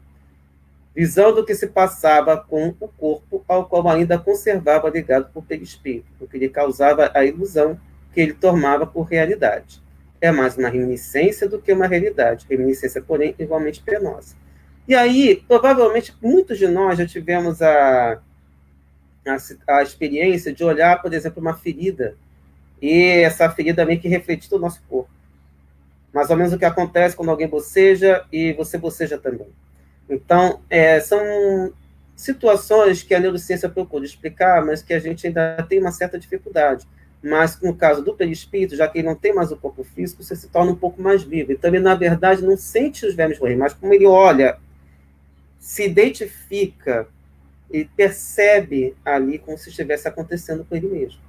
visão do que se passava com o corpo, ao qual ainda conservava ligado por perispírito, o que lhe causava a ilusão que ele tomava por realidade. É mais uma reminiscência do que uma realidade, reminiscência, porém, igualmente penosa. E aí, provavelmente, muitos de nós já tivemos a experiência de olhar, por exemplo, uma ferida, e essa ferida meio que refletiu o nosso corpo. Mais ou menos o que acontece quando alguém boceja e você boceja também. Então, são situações que a neurociência procura explicar, mas que a gente ainda tem uma certa dificuldade. Mas, no caso do perispírito, já que ele não tem mais o corpo físico, você se torna um pouco mais vivo. Então, ele, na verdade, não sente os vermes roer, mas como ele olha, se identifica e percebe ali como se estivesse acontecendo com ele mesmo.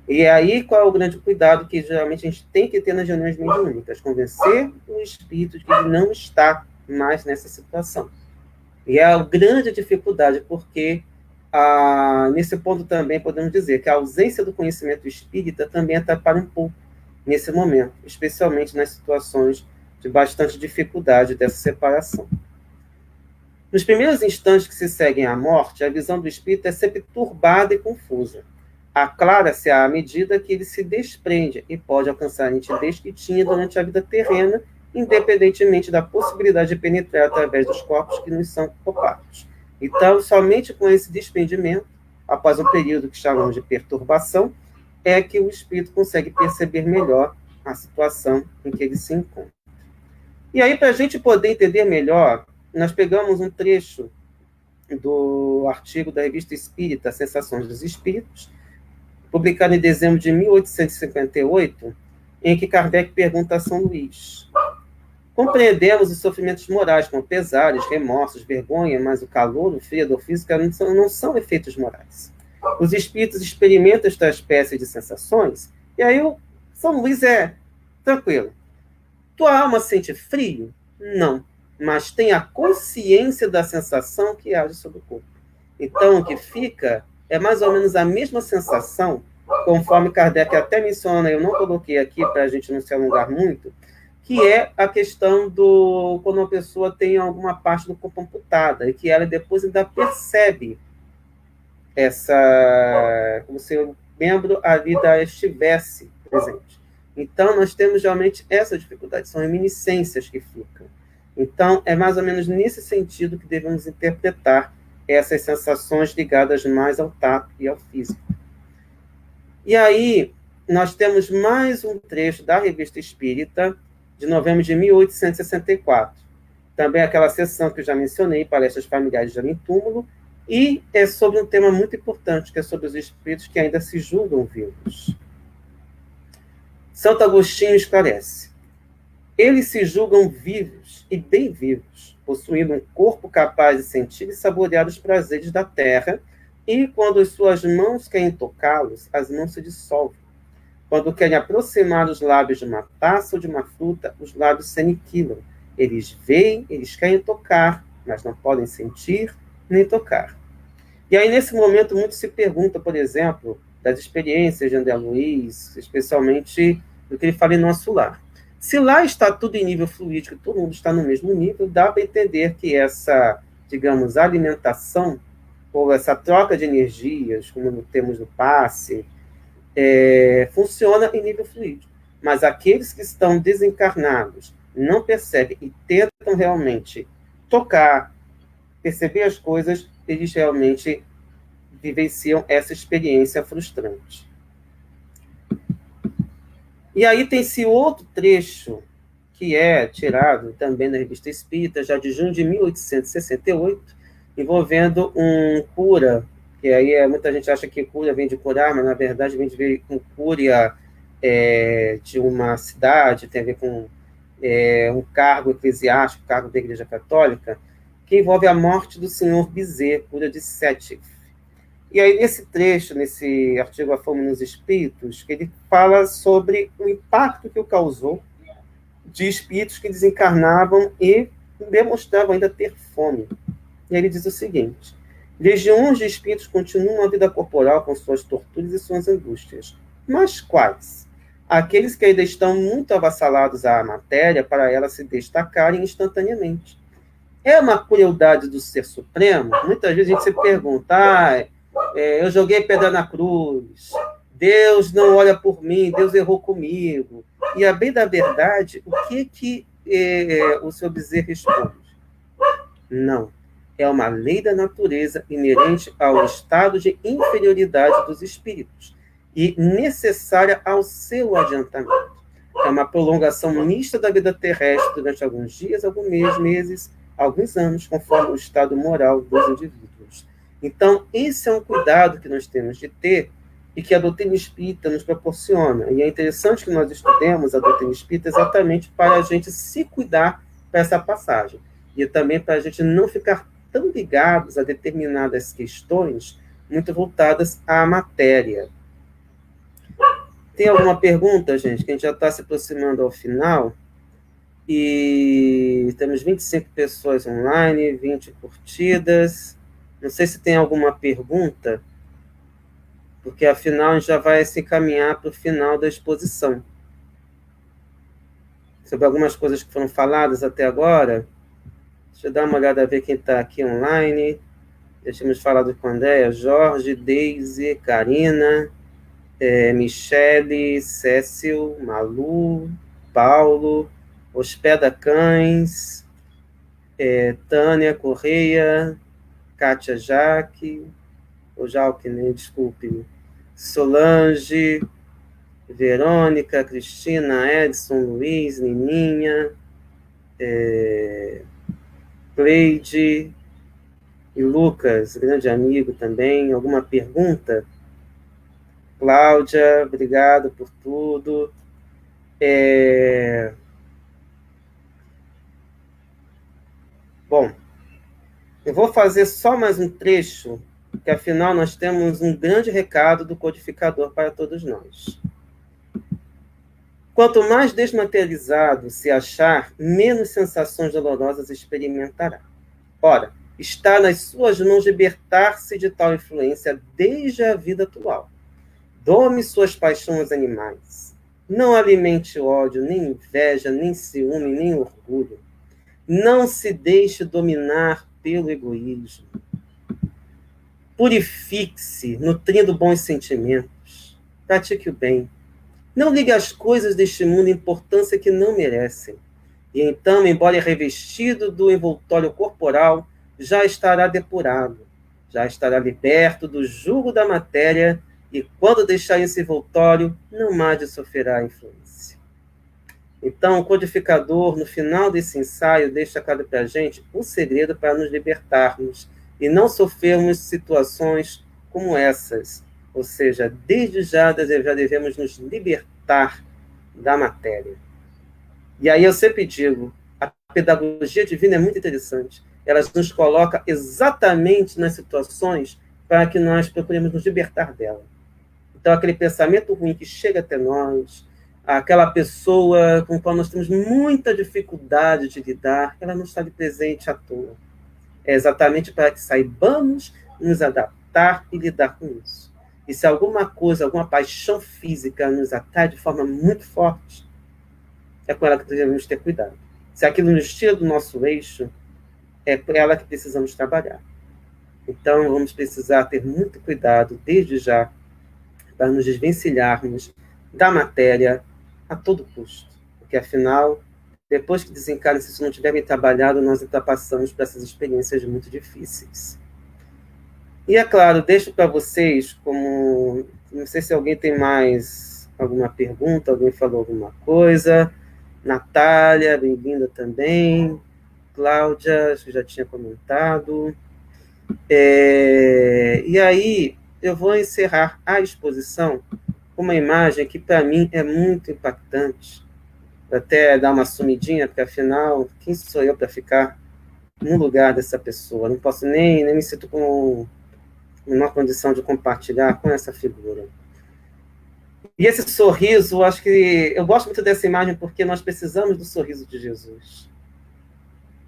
E aí, qual é o grande cuidado que geralmente a gente tem que ter nas reuniões mediúnicas? Convencer o espírito de que ele não está mais nessa situação. E é a grande dificuldade, porque nesse ponto também podemos dizer que a ausência do conhecimento espírita também atrapalha um pouco nesse momento, especialmente nas situações de bastante dificuldade dessa separação. Nos primeiros instantes que se seguem à morte, a visão do espírito é sempre turbada e confusa. Aclara-se à medida que ele se desprende e pode alcançar a nitidez que tinha durante a vida terrena, independentemente da possibilidade de penetrar através dos corpos que nos são opacos. Então, somente com esse desprendimento, após um período que chamamos de perturbação, é que o espírito consegue perceber melhor a situação em que ele se encontra. E aí, para a gente poder entender melhor, nós pegamos um trecho do artigo da Revista Espírita, Sensações dos Espíritos, publicado em dezembro de 1858, em que Kardec pergunta a São Luís: compreendemos os sofrimentos morais, como pesares, remorsos, vergonha, mas o calor, o frio, a dor física não são efeitos morais. Os espíritos experimentam esta espécie de sensações, e aí o São Luís é tranquilo. Tua alma sente frio? Não, mas tem a consciência da sensação que age sobre o corpo. Então, o que fica é mais ou menos a mesma sensação, conforme Kardec até menciona, eu não coloquei aqui para a gente não se alongar muito, que é a questão do quando uma pessoa tem alguma parte do corpo amputada, e que ela depois ainda percebe como se o membro ali estivesse presente. Então, nós temos realmente essa dificuldade, são reminiscências que ficam. Então, é mais ou menos nesse sentido que devemos interpretar essas sensações ligadas mais ao tato e ao físico. E aí, nós temos mais um trecho da Revista Espírita, de novembro de 1864. Também aquela sessão que eu já mencionei, palestras familiares de além túmulo, e é sobre um tema muito importante, que é sobre os espíritos que ainda se julgam vivos. Santo Agostinho esclarece: eles se julgam vivos e bem vivos, possuindo um corpo capaz de sentir e saborear os prazeres da terra, e quando as suas mãos querem tocá-los, as mãos se dissolvem. Quando querem aproximar os lábios de uma taça ou de uma fruta, os lábios se aniquilam. Eles veem, eles querem tocar, mas não podem sentir nem tocar. E aí, nesse momento, muito se pergunta, por exemplo, das experiências de André Luiz, especialmente do que ele fala em Nosso Lar. Se lá está tudo em nível fluídico, todo mundo está no mesmo nível, dá para entender que essa, digamos, alimentação, ou essa troca de energias, como temos no passe, funciona em nível fluídico. Mas aqueles que estão desencarnados não percebem e tentam realmente tocar, perceber as coisas, eles realmente vivenciam essa experiência frustrante. E aí tem esse outro trecho, que é tirado também da Revista Espírita, já de junho de 1868, envolvendo um cura, que aí muita gente acha que cura vem de curar, mas na verdade vem de ver com cúria de uma cidade, tem a ver com um cargo eclesiástico, cargo da Igreja Católica, que envolve a morte do senhor Bizet, cura de Sétif. E aí, nesse trecho, nesse artigo A Fome nos Espíritos, que ele fala sobre o impacto que o causou de espíritos que desencarnavam e demonstravam ainda ter fome. E ele diz o seguinte: legiões de espíritos continuam a vida corporal com suas torturas e suas angústias. Mas quais? Aqueles que ainda estão muito avassalados à matéria para ela se destacarem instantaneamente. É uma crueldade do Ser Supremo? Muitas vezes a gente se pergunta, eu joguei pedra na cruz, Deus não olha por mim, Deus errou comigo. E, a bem da verdade, o que o senhor Bezerra responde? Não. É uma lei da natureza inerente ao estado de inferioridade dos espíritos e necessária ao seu adiantamento. É uma prolongação mista da vida terrestre durante alguns dias, alguns meses, alguns anos, conforme o estado moral dos indivíduos. Então, esse é um cuidado que nós temos de ter e que a doutrina espírita nos proporciona. E é interessante que nós estudemos a doutrina espírita exatamente para a gente se cuidar para essa passagem. E também para a gente não ficar tão ligados a determinadas questões muito voltadas à matéria. Tem alguma pergunta, gente? Que a gente já está se aproximando ao final. E temos 25 pessoas online, 20 curtidas. Não sei se tem alguma pergunta, porque afinal a gente já vai se encaminhar para o final da exposição. Sobre algumas coisas que foram faladas até agora. Deixa eu dar uma olhada a ver quem está aqui online. Já tínhamos falado com a Andréia, Jorge, Deise, Karina, Michele, Cécil, Malu, Paulo, Hospeda Cães, Tânia Correia, Kátia Jaque, desculpe, Solange, Verônica, Cristina, Edson, Luiz, Nininha, Cleide e Lucas, grande amigo também. Alguma pergunta? Cláudia, obrigado por tudo. Bom, eu vou fazer só mais um trecho, que afinal nós temos um grande recado do codificador para todos nós. Quanto mais desmaterializado se achar, menos sensações dolorosas experimentará. Ora, está nas suas mãos libertar-se de tal influência desde a vida atual. Dome suas paixões animais. Não alimente ódio, nem inveja, nem ciúme, nem orgulho. Não se deixe dominar pelo egoísmo. Purifique-se, nutrindo bons sentimentos. Pratique o bem. Não ligue às coisas deste mundo importância que não merecem. E então, embora revestido do envoltório corporal, já estará depurado, já estará liberto do jugo da matéria, e quando deixar esse envoltório, não mais sofrerá influência. Então, o codificador, no final desse ensaio, deixa claro para a gente o segredo para nos libertarmos e não sofrermos situações como essas. Ou seja, desde já devemos nos libertar da matéria. E aí eu sempre digo, a pedagogia divina é muito interessante. Ela nos coloca exatamente nas situações para que nós procuremos nos libertar dela. Então, aquele pensamento ruim que chega até nós, aquela pessoa com a qual nós temos muita dificuldade de lidar, ela não está ali presente à toa. É exatamente para que saibamos nos adaptar e lidar com isso. E se alguma coisa, alguma paixão física nos atrai de forma muito forte, é com ela que devemos ter cuidado. Se aquilo nos tira do nosso eixo, é por ela que precisamos trabalhar. Então, vamos precisar ter muito cuidado, desde já, para nos desvencilharmos da matéria a todo custo. Porque, afinal, depois que desencarna, se isso não tiver bem trabalhado, nós ultrapassamos por essas experiências muito difíceis. E, é claro, deixo para vocês como... Não sei se alguém tem mais alguma pergunta, alguém falou alguma coisa. Natália, bem-vinda também. Cláudia, acho que já tinha comentado. E aí, eu vou encerrar a exposição com uma imagem que, para mim, é muito impactante. Vou até dar uma sumidinha, porque, afinal, quem sou eu para ficar no lugar dessa pessoa. Não posso nem me sinto com uma condição de compartilhar com essa figura. E esse sorriso, acho que eu gosto muito dessa imagem porque nós precisamos do sorriso de Jesus.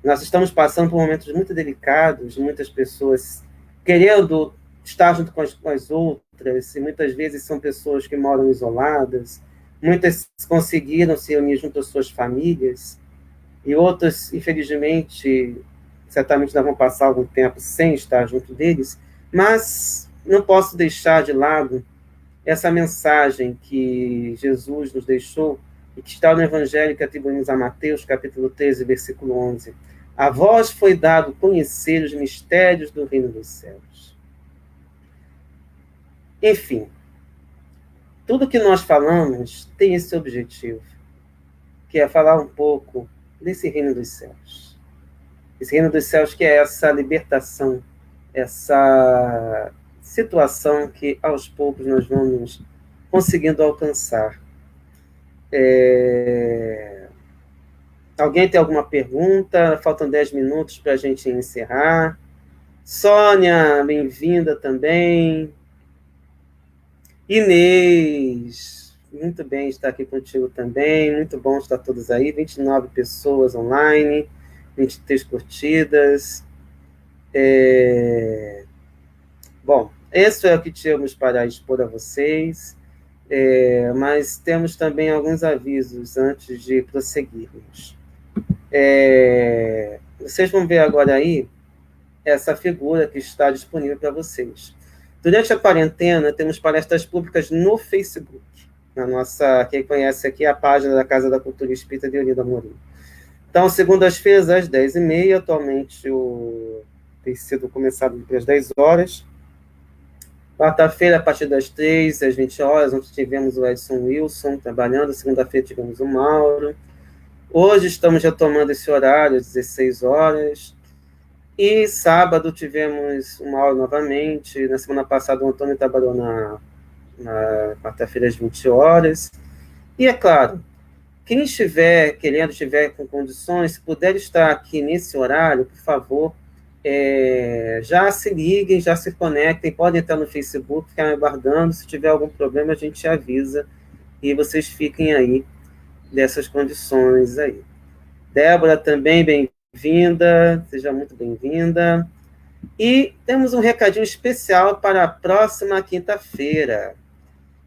Nós estamos passando por momentos muito delicados, muitas pessoas querendo estar junto com as outras, e muitas vezes são pessoas que moram isoladas, muitas conseguiram se unir junto às suas famílias, e outras, infelizmente, certamente não vão passar algum tempo sem estar junto deles, mas não posso deixar de lado essa mensagem que Jesus nos deixou e que está no Evangelho que atribuímos a Mateus, capítulo 13, versículo 11. A vós foi dado conhecer os mistérios do reino dos céus. Enfim, tudo que nós falamos tem esse objetivo, que é falar um pouco desse reino dos céus. Esse reino dos céus que é essa libertação, essa situação que aos poucos nós vamos conseguindo alcançar. Alguém tem alguma pergunta? Faltam 10 minutos para a gente encerrar. Sônia, bem-vinda também. Inês, muito bem estar aqui contigo também. Muito bom estar todos aí. 29 pessoas online, 23 curtidas. Bom, isso é o que tínhamos para expor a vocês. Mas temos também alguns avisos antes de prosseguirmos. Vocês vão ver agora aí essa figura que está disponível para vocês. Durante a quarentena, temos palestras públicas no Facebook, na nossa, quem conhece aqui, a página da Casa da Cultura Espírita de Olinda Amorim. Então, segundas-feiras, às 10h30, atualmente tem sido começado às 10 horas. Quarta-feira, a partir das 3 às 20 horas, onde tivemos o Edson Wilson trabalhando. Segunda-feira tivemos o Mauro. Hoje estamos retomando esse horário, às 16 horas. E sábado tivemos o Mauro novamente. Na semana passada, o Antônio trabalhou na quarta-feira, às 20 horas. E, é claro, quem estiver querendo, estiver com condições, se puder estar aqui nesse horário, por favor, já se liguem, já se conectem, podem entrar no Facebook, ficar aguardando. Se tiver algum problema, a gente avisa e vocês fiquem aí dessas condições aí. Débora também, bem-vinda, seja muito bem-vinda. E temos um recadinho especial para a próxima quinta-feira.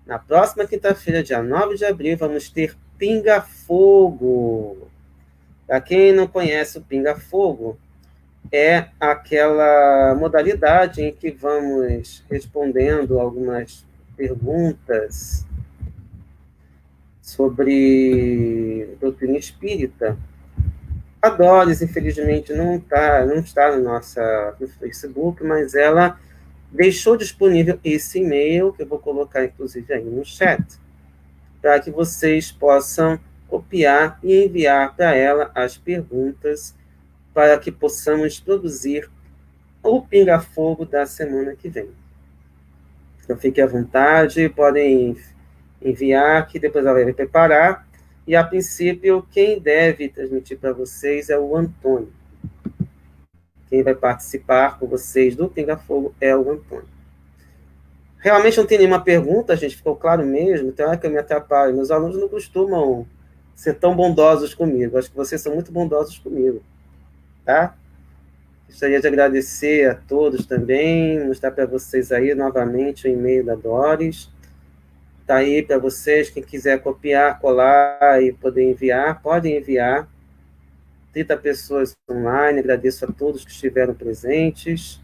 Na próxima quinta-feira, dia 9 de abril, vamos ter Pinga Fogo. Para quem não conhece o Pinga Fogo, é aquela modalidade em que vamos respondendo algumas perguntas sobre doutrina espírita. A Doris, infelizmente, não está no Facebook, mas ela deixou disponível esse e-mail, que eu vou colocar, inclusive, aí no chat, para que vocês possam copiar e enviar para ela as perguntas para que possamos produzir o Pinga Fogo da semana que vem. Então, fiquem à vontade, podem enviar, que depois ela vai preparar. E, a princípio, quem deve transmitir para vocês é o Antônio. Quem vai participar com vocês do Pinga Fogo é o Antônio. Realmente não tem nenhuma pergunta, gente, ficou claro mesmo, então é que eu me atrapalho. Meus alunos não costumam ser tão bondosos comigo, acho que vocês são muito bondosos comigo, tá? Gostaria de agradecer a todos também, mostrar para vocês aí novamente o e-mail da Doris. Está aí para vocês, quem quiser copiar, colar e poder enviar, podem enviar. 30 pessoas online, agradeço a todos que estiveram presentes.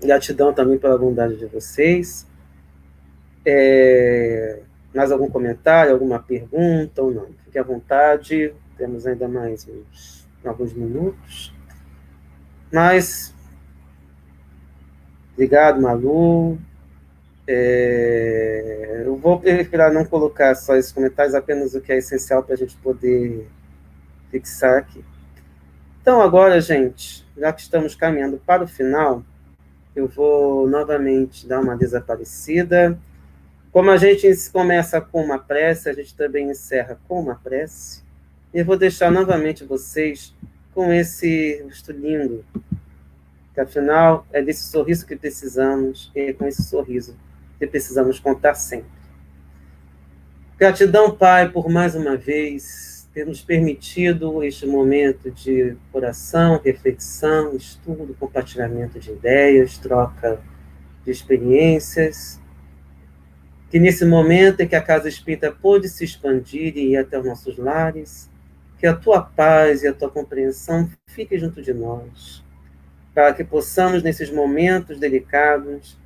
Gratidão também pela bondade de vocês. Mais algum comentário, alguma pergunta ou não? Fique à vontade, temos ainda mais alguns minutos. Mas, obrigado, Malu. Eu vou preferir não colocar só esses comentários, apenas o que é essencial para a gente poder fixar aqui. Então, agora, gente, já que estamos caminhando para o final, eu vou novamente dar uma desaparecida. Como a gente começa com uma prece, a gente também encerra com uma prece. E eu vou deixar novamente vocês com esse rosto lindo, que afinal é desse sorriso que precisamos, e é com esse sorriso que precisamos contar sempre. Gratidão, Pai, por mais uma vez ter nos permitido este momento de oração, reflexão, estudo, compartilhamento de ideias, troca de experiências, que nesse momento em que a Casa Espírita pôde se expandir e ir até os nossos lares, que a tua paz e a tua compreensão fiquem junto de nós, para que possamos, nesses momentos delicados,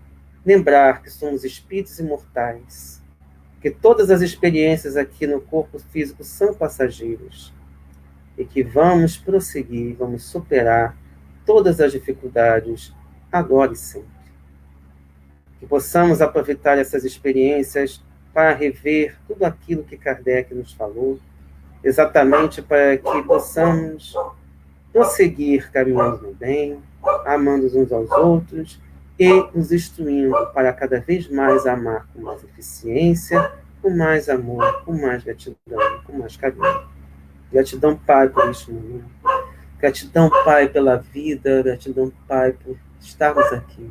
lembrar que somos espíritos imortais, que todas as experiências aqui no corpo físico são passageiros e que vamos prosseguir, vamos superar todas as dificuldades agora e sempre. Que possamos aproveitar essas experiências para rever tudo aquilo que Kardec nos falou, exatamente para que possamos prosseguir caminhando no bem, amando uns aos outros e nos instruindo para cada vez mais amar com mais eficiência, com mais amor, com mais gratidão, com mais carinho. Gratidão, Pai, por este momento. Gratidão, Pai, pela vida. Gratidão, Pai, por estarmos aqui.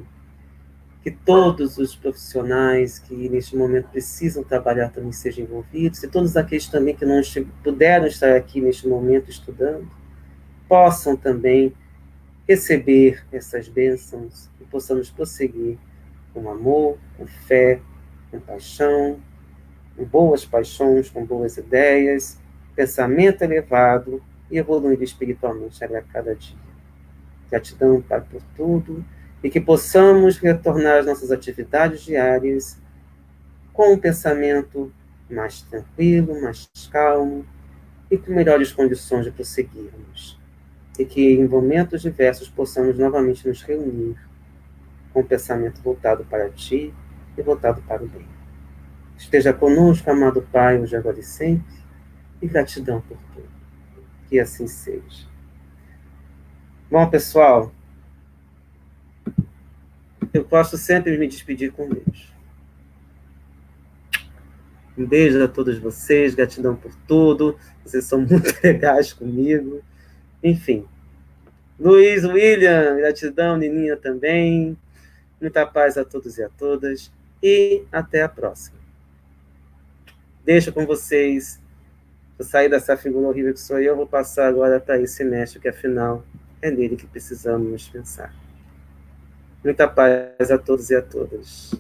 Que todos os profissionais que neste momento precisam trabalhar também sejam envolvidos, e todos aqueles também que não puderam estar aqui neste momento estudando, possam também receber essas bênçãos e possamos prosseguir com amor, com fé, com paixão, com boas paixões, com boas ideias, pensamento elevado e evoluindo espiritualmente a cada dia. Gratidão, Pai, por tudo, e que possamos retornar às nossas atividades diárias com um pensamento mais tranquilo, mais calmo e com melhores condições de prosseguirmos. E que em momentos diversos possamos novamente nos reunir com o pensamento voltado para Ti e voltado para o bem. Esteja conosco, amado Pai, hoje, agora e sempre, e gratidão por tudo. Que assim seja. Bom, pessoal, eu gosto sempre de me despedir com um beijo. Um beijo a todos vocês, gratidão por tudo, vocês são muito legais comigo. Enfim, Luiz, William, gratidão, Nininha também. Muita paz a todos e a todas. E até a próxima. Deixo com vocês. Vou sair dessa figura horrível que sou eu, vou passar agora para esse mestre, que afinal é nele que precisamos pensar. Muita paz a todos e a todas.